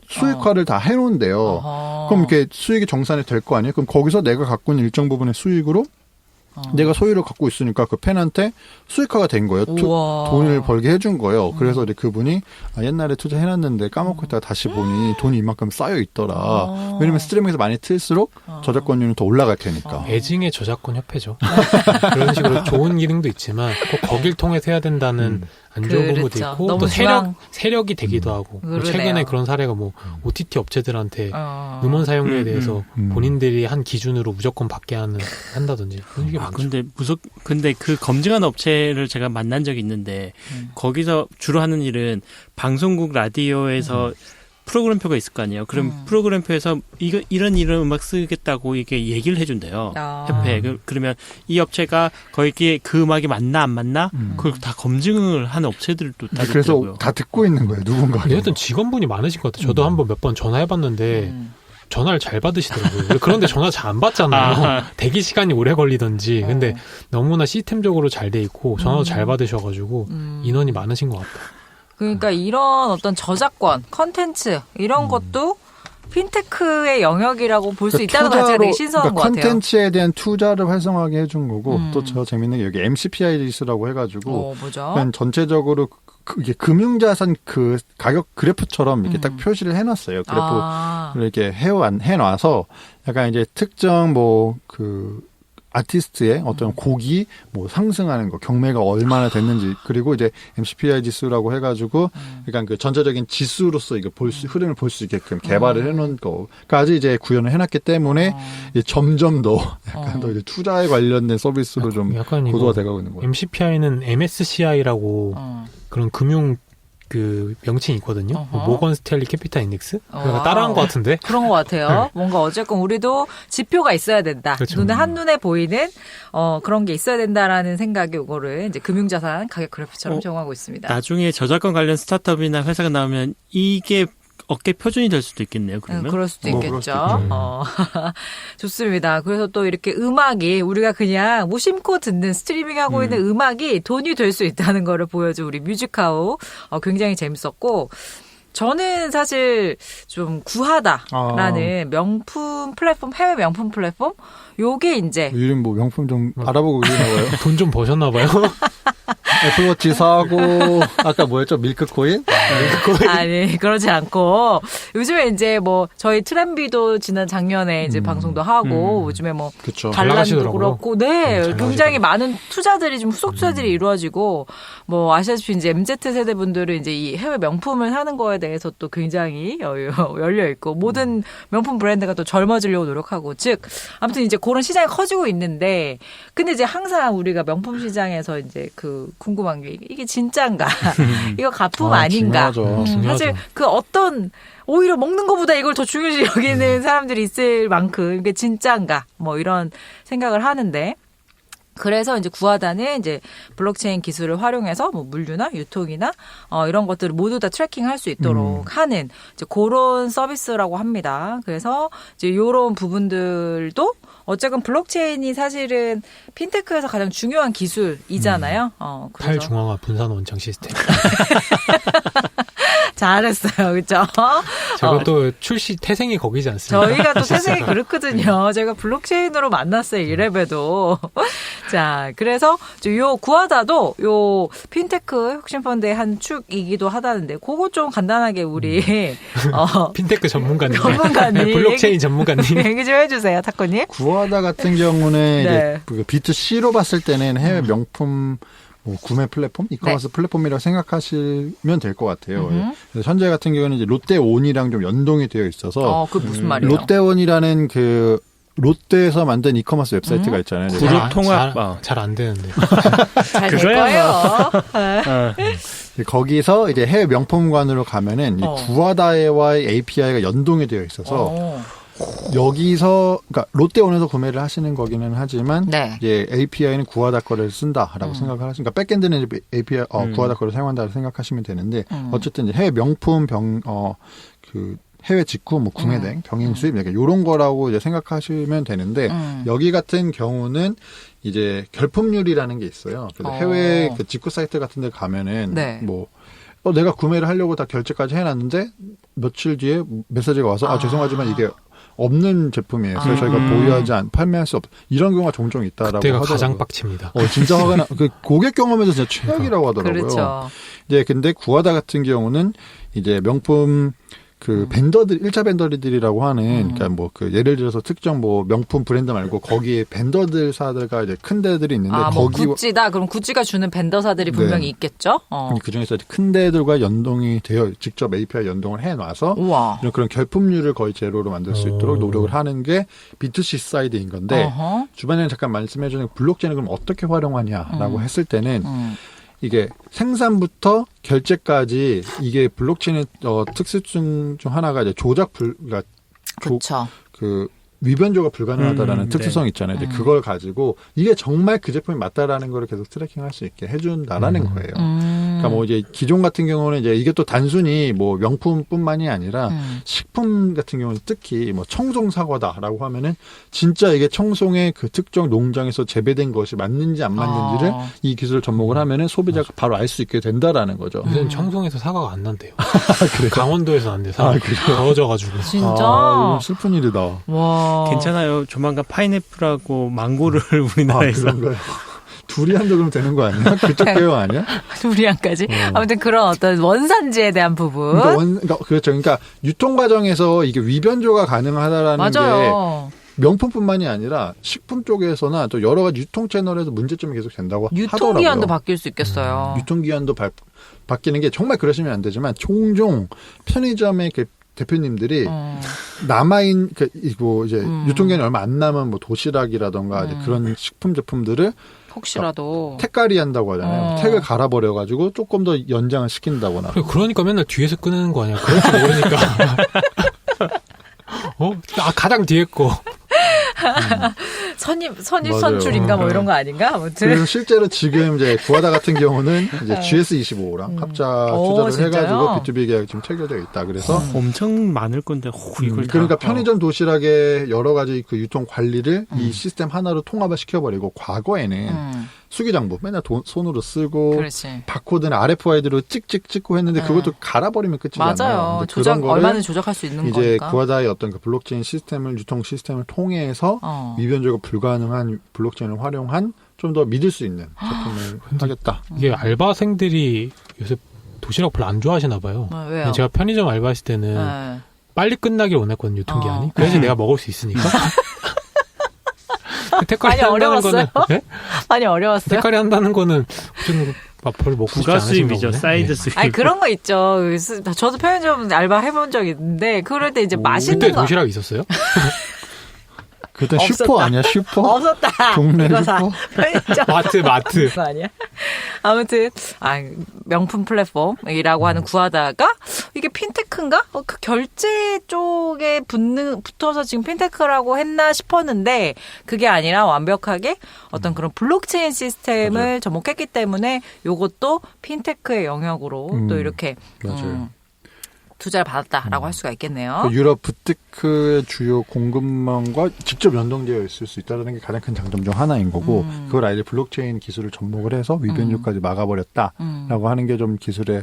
수익화를 다 해놓은대요. 그럼 이렇게 수익이 정산이 될 거 아니에요? 그럼 거기서 내가 갖고 있는 일정 부분의 수익으로 내가 소유를 갖고 있으니까 그 팬한테 수익화가 된 거예요. 돈을 벌게 해준 거예요. 그래서 이제 그분이 옛날에 투자해놨는데 까먹고 있다가 다시 보니 돈이 이만큼 쌓여 있더라. 왜냐면 스트리밍에서 많이 틀수록 저작권료는 더 올라갈 테니까. 애증의 저작권 협회죠. 그런 식으로 좋은 기능도 있지만 꼭 거길 통해서 해야 된다는 안 좋은 부분도 그렇죠. 있고 너무 또 세력이 되기도 하고 그러네요. 최근에 그런 사례가 뭐 OTT 업체들한테 음원 사용료에 대해서 본인들이 한 기준으로 무조건 받게 한다든지 그런 게 많죠. 근데 그 검증한 업체를 제가 만난 적이 있는데 거기서 주로 하는 일은 방송국 라디오에서 프로그램표가 있을 거 아니에요. 그럼 프로그램표에서 이런 음악 쓰겠다고 이게 얘기를 해준대요. 협회. 그러면 이 업체가 거기에 그 음악이 맞나 안 맞나 그걸 다 검증을 하는 업체들도 다 그래서 있더라고요. 다 듣고 있는 거예요. 누군가. 여튼 직원분이 많으신 것 같아요. 저도 한번 몇 번 전화해봤는데 전화를 잘 받으시더라고요. 그런데 전화 잘 안 받잖아요. 대기 시간이 오래 걸리던지. 근데 너무나 시스템적으로 잘 돼 있고 전화도 잘 받으셔가지고 인원이 많으신 것 같아요. 그러니까 이런 어떤 저작권, 컨텐츠 이런 것도 핀테크의 영역이라고 볼 수 있다는 것 자체가 되게 신선한 것 같아요. 컨텐츠에 대한 투자를 활성화하게 해준 거고 또 저 재밌는 게 여기 MCPI라고 해가지고 뭐죠? 그냥 전체적으로 이게 금융자산 그 가격 그래프처럼 이렇게 딱 표시를 해놨어요. 아. 그래프를 이렇게 해놔서 약간 이제 특정 뭐 그 아티스트의 어떤 곡이 뭐 상승하는 거, 경매가 얼마나 됐는지, 그리고 이제 MCPI 지수라고 해가지고, 약간 그 전체적인 지수로서 이거 흐름을 볼 수 있게끔 개발을 해놓은 거까지 이제 구현을 해놨기 때문에 이제 점점 더 약간 더 이제 투자에 관련된 서비스로 좀 약간 고도화 돼가고 있는 거예요. MCPI는 MSCI라고 그런 금융 그 명칭이 있거든요. 모건 스탠리 캐피탈 인덱스? 그러니까 따라한 것 같은데? 그런 것 같아요. 뭔가 어쨌건 우리도 지표가 있어야 된다. 그렇죠. 눈에 한눈에 보이는 그런 게 있어야 된다라는 생각이 이거를 이제 금융자산 가격 그래프처럼 정하고 있습니다. 나중에 저작권 관련 스타트업이나 회사가 나오면 이게 업계 표준이 될 수도 있겠네요. 그러면 그럴 수도 뭐 있겠죠. 그럴 좋습니다. 그래서 또 이렇게 음악이 우리가 그냥 무심코 듣는 스트리밍하고 있는 음악이 돈이 될 수 있다는 거를 보여준 우리 뮤직하우 굉장히 재밌었고, 저는 사실 좀 구하다라는 명품 플랫폼, 해외 명품 플랫폼, 요게 이제 요즘 뭐 명품 좀 알아보고 계시나 봐요. 돈 좀 버셨나 봐요. 애플워치 사고, 아까 뭐였죠? 밀크코인? 아니, 그러지 않고, 요즘에 이제 뭐, 저희 트렌비도 지난 작년에 이제 방송도 하고, 요즘에 뭐, 그쵸. 반란도 나가시더라고요. 그렇고, 네, 잘 굉장히 나가시더라고요. 많은 투자들이 좀 후속 투자들이 이루어지고, 뭐, 아시다시피 이제 MZ 세대 분들은 이제 이 해외 명품을 사는 거에 대해서 또 굉장히 열려있고, 모든 명품 브랜드가 또 젊어지려고 노력하고, 즉, 아무튼 이제 그런 시장이 커지고 있는데, 근데 이제 항상 우리가 명품 시장에서 이제 궁금한 게 이게 진짜인가? 이거 가품 아닌가? 중요하죠. 중요하죠. 사실 그 어떤 오히려 먹는 것보다 이걸 더 중요시 여기는 사람들이 있을 만큼 이게 진짜인가? 뭐 이런 생각을 하는데, 그래서 이제 구하다는 이제 블록체인 기술을 활용해서 뭐 물류나 유통이나 이런 것들을 모두 다 트래킹할 수 있도록 하는 이제 그런 서비스라고 합니다. 그래서 이제 이런 부분들도 어쨌건 블록체인이 사실은 핀테크에서 가장 중요한 기술이잖아요. 그래서 탈중앙화 분산 원창 시스템. 잘했어요, 그렇죠? 제가 또 출시 태생이 거기지 않습니까? 저희가 또 태생이 그렇거든요. 제가 블록체인으로 만났어요, 이래봬도. 자, 그래서 요 구하다도 요 핀테크 혁신펀드의 한 축이기도 하다는데, 그거 좀 간단하게 우리 핀테크 전문가님. 전문가님. 블록체인 전문가님. 얘기 좀 해주세요, 타코님. 구하다 같은 경우는 네. 이제 B2C로 봤을 때는 해외 명품 뭐 구매 플랫폼, 이커머스 플랫폼이라고 생각하시면 될 것 같아요. 그래서 현재 같은 경우는 이제 롯데온이랑 좀 연동이 되어 있어서 그 무슨 말이에요? 롯데온이라는 그 롯데에서 만든 이커머스 웹사이트가 있잖아요. 그룹 통합. 잘 안 되는데. 잘 될 그거야, 거예요. 거기서 이제 해외 명품관으로 가면은 이 구하다와의 API가 연동이 되어 있어서 여기서 그러니까 롯데온에서 구매를 하시는 거기는 하지만 네. 이제 API는 구하다 거를 쓴다라고 생각을 하시니까 백엔드는 이제 API 구하다 거를 사용한다고 생각하시면 되는데 어쨌든 이제 해외 명품 그 해외 직구 뭐 구매된 병행 수입 약간 이런 거라고 이제 생각하시면 되는데 여기 같은 경우는 이제 결품률이라는 게 있어요. 그래서 해외 그 직구 사이트 같은 데 가면은 네. 뭐 내가 구매를 하려고 다 결제까지 해놨는데 며칠 뒤에 메시지가 와서 죄송하지만 이게 없는 제품이에요. 그래서 저희가 보유하지 판매할 수 이런 경우가 종종 있다라고 그때가 하더라고요. 가장 빡칩니다. 진짜 화가 나. 그 고객 경험에서 진짜 최악이라고 하더라고요. 그렇죠. 이제 근데 구하다 같은 경우는 이제 명품 그 벤더들 1차 벤더들이라고 하는 그러니까 뭐 그 예를 들어서 특정 뭐 명품 브랜드 말고 거기에 벤더들 사들가 이제 큰 데들이 있는데 뭐 거기 구찌다. 그럼 구찌가 주는 벤더사들이 분명히 네. 있겠죠. 그 중에서 큰 데들과 연동이 되어 직접 API 연동을 해놔서 우와. 이런 그런 결품률을 거의 제로로 만들 수 있도록 노력을 하는 게 B2C 사이드인 건데 주변에 잠깐 말씀해주는 블록체인을 그럼 어떻게 활용하냐라고 했을 때는 이게 생산부터 결제까지 이게 블록체인의 특수증 중 하나가 이제 그러니까 그렇죠. 그 위변조가 불가능하다라는 특수성이 있잖아요. 이제 그걸 가지고 이게 정말 그 제품이 맞다라는 걸 계속 트래킹할 수 있게 해준다라는 거예요. 그러니까 뭐 이제 기존 같은 경우는 이제 이게 또 단순히 뭐 명품뿐만이 아니라 식품 같은 경우는 특히 뭐 청송 사과다라고 하면은 진짜 이게 청송의 그 특정 농장에서 재배된 것이 맞는지 안 맞는지를 이 기술을 접목을 하면은 소비자가 바로 알 수 있게 된다라는 거죠. 요새는 청송에서 사과가 안 난대요. 강원도에서 난대. 그래요? 더워져가지고. 진짜. 이건 슬픈 일이다. 와. 괜찮아요. 조만간 파인애플하고 망고를 우리나라에서 그런가요? 둘이 한다 그러면 되는 거 아니야? 그쪽 대응 아니야? 두리안까지. 아무튼 그런 어떤 원산지에 대한 부분. 그렇죠. 그러니까 유통 과정에서 이게 위변조가 가능하다라는 게 맞아요. 명품뿐만이 아니라 식품 쪽에서나 또 여러 가지 유통 채널에서 문제점이 계속 된다고 하더라고요. 유통기한도 바뀔 수 있겠어요. 유통기한도 바뀌는 게 정말 그러시면 안 되지만 종종 편의점의 그 대표님들이 남아인 이거 이제 유통기한이 얼마 안 남은 뭐 도시락이라던가 이제 그런 식품 제품들을 혹시라도 택갈이 한다고 하잖아요. 택을 갈아버려가지고 조금 더 연장을 시킨다거나. 그러니까 맨날 뒤에서 끄는 거 아니야? 그럴지 모르니까. 가장 뒤에 거. 선입 맞아요. 선출인가 뭐 이런 거 아닌가? 아무튼. 그래서 실제로 지금 이제 구하다 같은 경우는 이제 GS25랑 합작 투자를 진짜요? 해가지고 B2B 계약이 지금 체결되어 있다. 그래서 엄청 많을 건데 이걸 그러니까 다, 편의점 도시락의 여러 가지 그 유통 관리를 이 시스템 하나로 통합을 시켜버리고 과거에는 수기장부 맨날 손으로 쓰고 그렇지. 바코드는 RFID로 찍찍 찍고 했는데 그것도 갈아버리면 끝이잖아요. 맞아요. 근데 조작 그런 거를 얼마든지 조작할 수 있는 이제 거니까. 구하다의 어떤 그 블록체인 시스템을 유통 시스템을 통해서 위변조가 불가능한 블록체인을 활용한 좀 더 믿을 수 있는 제품을 하겠다. 이게 알바생들이 요새 도시락 별로 안 좋아하시나 봐요. 왜요? 제가 편의점 알바했을 때는 네. 빨리 끝나길 원했거든요, 유통기한이. 그래서 내가 먹을 수 있으니까. 택갈이 많이 한다는 어려웠어요? 거는 네? 많이 어려웠어요? 택갈이 한다는 거는 좀 별로 먹고 싶지 부가 않으신가 수입이죠. 보네. 사이드 네. 수입. 아니 그런 거 있죠. 저도 편의점 알바 해본 적 있는데 그럴 때 이제 맛있는 그때 거 도시락 있었어요? 그때 없었다. 슈퍼 아니야? 슈퍼? 없었다. 동네 이거 사. 슈퍼? 편의점 마트. 그거 아니야? 아무튼 명품 플랫폼이라고 하는 구하다가 이게 핀테크인가? 그 결제 쪽에 붙어서 지금 핀테크라고 했나 싶었는데 그게 아니라 완벽하게 어떤 그런 블록체인 시스템을 접목했기 때문에 요것도 핀테크의 영역으로 또 이렇게 맞아요. 투자를 받았다라고 할 수가 있겠네요. 그 유럽 부티크의 주요 공급망과 직접 연동되어 있을 수 있다는 게 가장 큰 장점 중 하나인 거고 그걸 아예 블록체인 기술을 접목을 해서 위변조까지 막아버렸다라고 하는 게 좀 기술의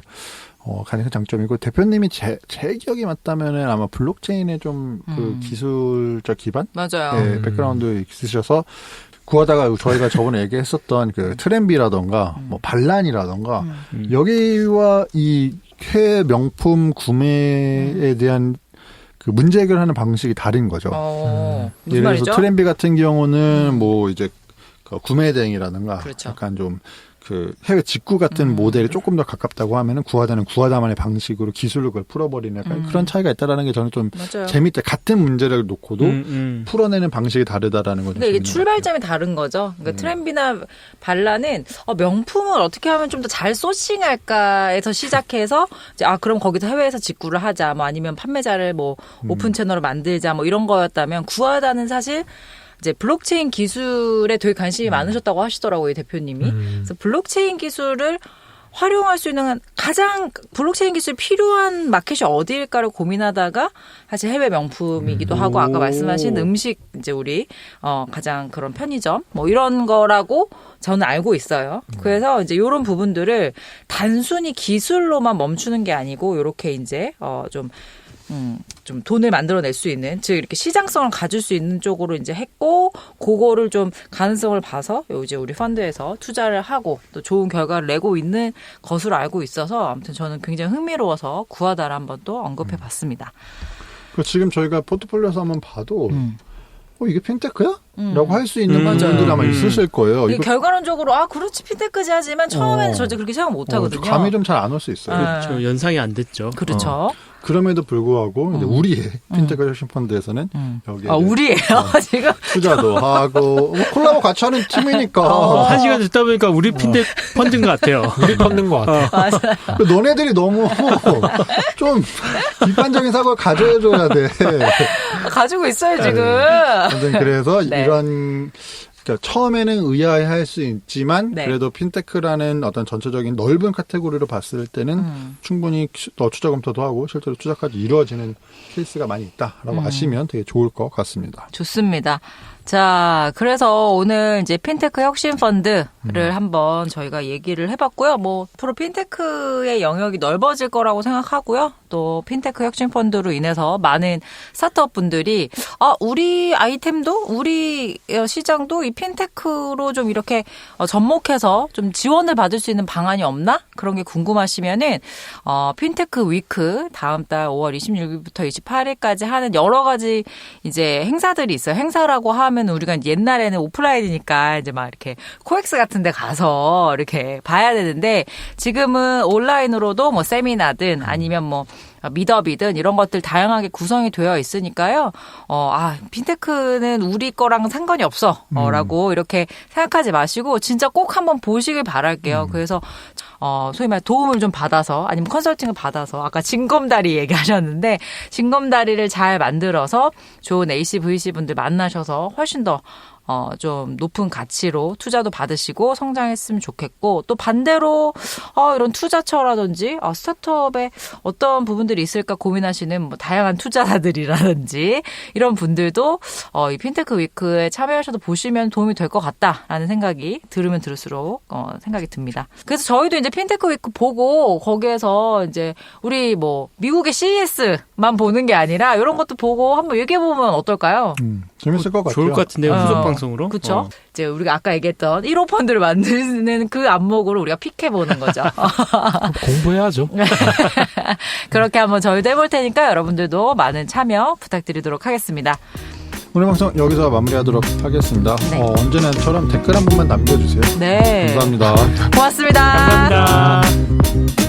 가장 큰 장점이고 대표님이 제 기억이 맞다면은 아마 블록체인의 좀 그 기술적 기반 맞아요. 네, 백그라운드 있으셔서 구하다가 저희가 저번에 얘기했었던 그 트렌비라던가 뭐 반란이라던가 여기와 이 해외 명품 구매에 대한 그 문제 해결하는 방식이 다른 거죠. 무슨 예를 말이죠? 들어서 트렌비 같은 경우는 뭐 이제 그 구매 대행이라든가 그렇죠. 약간 좀 그 해외 직구 같은 모델이 조금 더 가깝다고 하면은 구하다는 구하다만의 방식으로 기술을 그걸 풀어버리는 약간 그런 차이가 있다라는 게 저는 좀 맞아요. 재밌다. 같은 문제를 놓고도 풀어내는 방식이 다르다라는 거죠. 근데 이게 출발점이 다른 거죠. 그러니까 트렌비나 발라는 명품을 어떻게 하면 좀 더 잘 소싱할까에서 시작해서 이제 그럼 거기서 해외에서 직구를 하자, 뭐 아니면 판매자를 뭐 오픈 채널을 만들자, 뭐 이런 거였다면 구하다는 사실 이제 블록체인 기술에 되게 관심이 많으셨다고 하시더라고요, 이 대표님이. 그래서 블록체인 기술을 활용할 수 있는 가장 블록체인 기술이 필요한 마켓이 어디일까를 고민하다가 사실 해외 명품이기도 하고 아까 말씀하신 음식 이제 우리 가장 그런 편의점 뭐 이런 거라고 저는 알고 있어요. 그래서 이제 이런 부분들을 단순히 기술로만 멈추는 게 아니고 이렇게 이제 좀 돈을 만들어낼 수 있는, 즉 이렇게 시장성을 가질 수 있는 쪽으로 이제 했고, 그거를 좀 가능성을 봐서 이제 우리 펀드에서 투자를 하고 또 좋은 결과를 내고 있는 것으로 알고 있어서 아무튼 저는 굉장히 흥미로워서 구하다를 한번 또 언급해봤습니다. 지금 저희가 포트폴리오에서 한번 봐도 이게 핀테크야? 라고 할 수 있는 분들이 아마 있으실 거예요. 이거 결과론적으로 그렇지 핀테크지 하지만 처음에는 절대 그렇게 생각 못 하거든요. 감이 좀 잘 안 올 수 있어요. 그렇죠. 연상이 안 됐죠. 그렇죠. 그럼에도 불구하고 이제 우리의 핀테크 혁신 펀드에서는 여기에 우리예요 지금 투자도 하고 콜라보 같이 하는 팀이니까 한 시간 듣다 보니까 우리 핀테 펀드인 것 같아요. 우리 펀드인 것 같아요. 너네들이 너무 좀 비판적인 사고를 가져줘야 돼. 가지고 있어요 지금. 아무튼 그래서 네. 이런 그러니까 처음에는 의아해할 수 있지만 네. 그래도 핀테크라는 어떤 전체적인 넓은 카테고리로 봤을 때는 충분히 더 추적 검토도 하고 실제로 투자까지 이루어지는 케이스가 많이 있다라고 아시면 되게 좋을 것 같습니다. 좋습니다. 자, 그래서 오늘 이제 핀테크 혁신 펀드를 한번 저희가 얘기를 해봤고요. 뭐 앞으로 핀테크의 영역이 넓어질 거라고 생각하고요. 또 핀테크 혁신 펀드로 인해서 많은 스타트업 분들이 우리 아이템도 우리 시장도 이 핀테크로 좀 이렇게 접목해서 좀 지원을 받을 수 있는 방안이 없나? 그런 게 궁금하시면은 핀테크 위크 다음 달 5월 26일부터 28일까지 하는 여러 가지 이제 행사들이 있어요. 행사라고 하면 우리가 옛날에는 오프라인이니까 이제 막 이렇게 코엑스 같은 데 가서 이렇게 봐야 되는데 지금은 온라인으로도 뭐 세미나든 아니면 뭐 미더비든 이런 것들 다양하게 구성이 되어 있으니까요. 핀테크는 우리 거랑 상관이 없어. 라고 이렇게 생각하지 마시고 진짜 꼭 한번 보시길 바랄게요. 그래서 소위 말 도움을 좀 받아서 아니면 컨설팅을 받아서 아까 징검다리 얘기하셨는데 징검다리를 잘 만들어서 좋은 AC, VC 분들 만나셔서 훨씬 더 좀 높은 가치로 투자도 받으시고 성장했으면 좋겠고 또 반대로 이런 투자처라든지 스타트업에 어떤 부분들이 있을까 고민하시는 뭐 다양한 투자자들이라든지 이런 분들도 이 핀테크 위크에 참여하셔서 보시면 도움이 될 것 같다라는 생각이 들으면 들을수록 생각이 듭니다. 그래서 저희도 이제 핀테크 위크 보고 거기에서 이제 우리 뭐 미국의 CES만 보는 게 아니라 이런 것도 보고 한번 얘기해 보면 어떨까요? 재밌을 것 같아요. 좋을 것 같은데요. 후속 방송으로. 그렇죠. 이제 우리가 아까 얘기했던 1호 펀드를 만드는 그 안목으로 우리가 픽해 보는 거죠. 공부해야죠. 그렇게 한번 저희도 해볼 테니까 여러분들도 많은 참여 부탁드리도록 하겠습니다. 오늘 방송 여기서 마무리하도록 하겠습니다. 네. 언제나처럼 댓글 한 번만 남겨주세요. 네. 감사합니다. 고맙습니다. 감사합니다.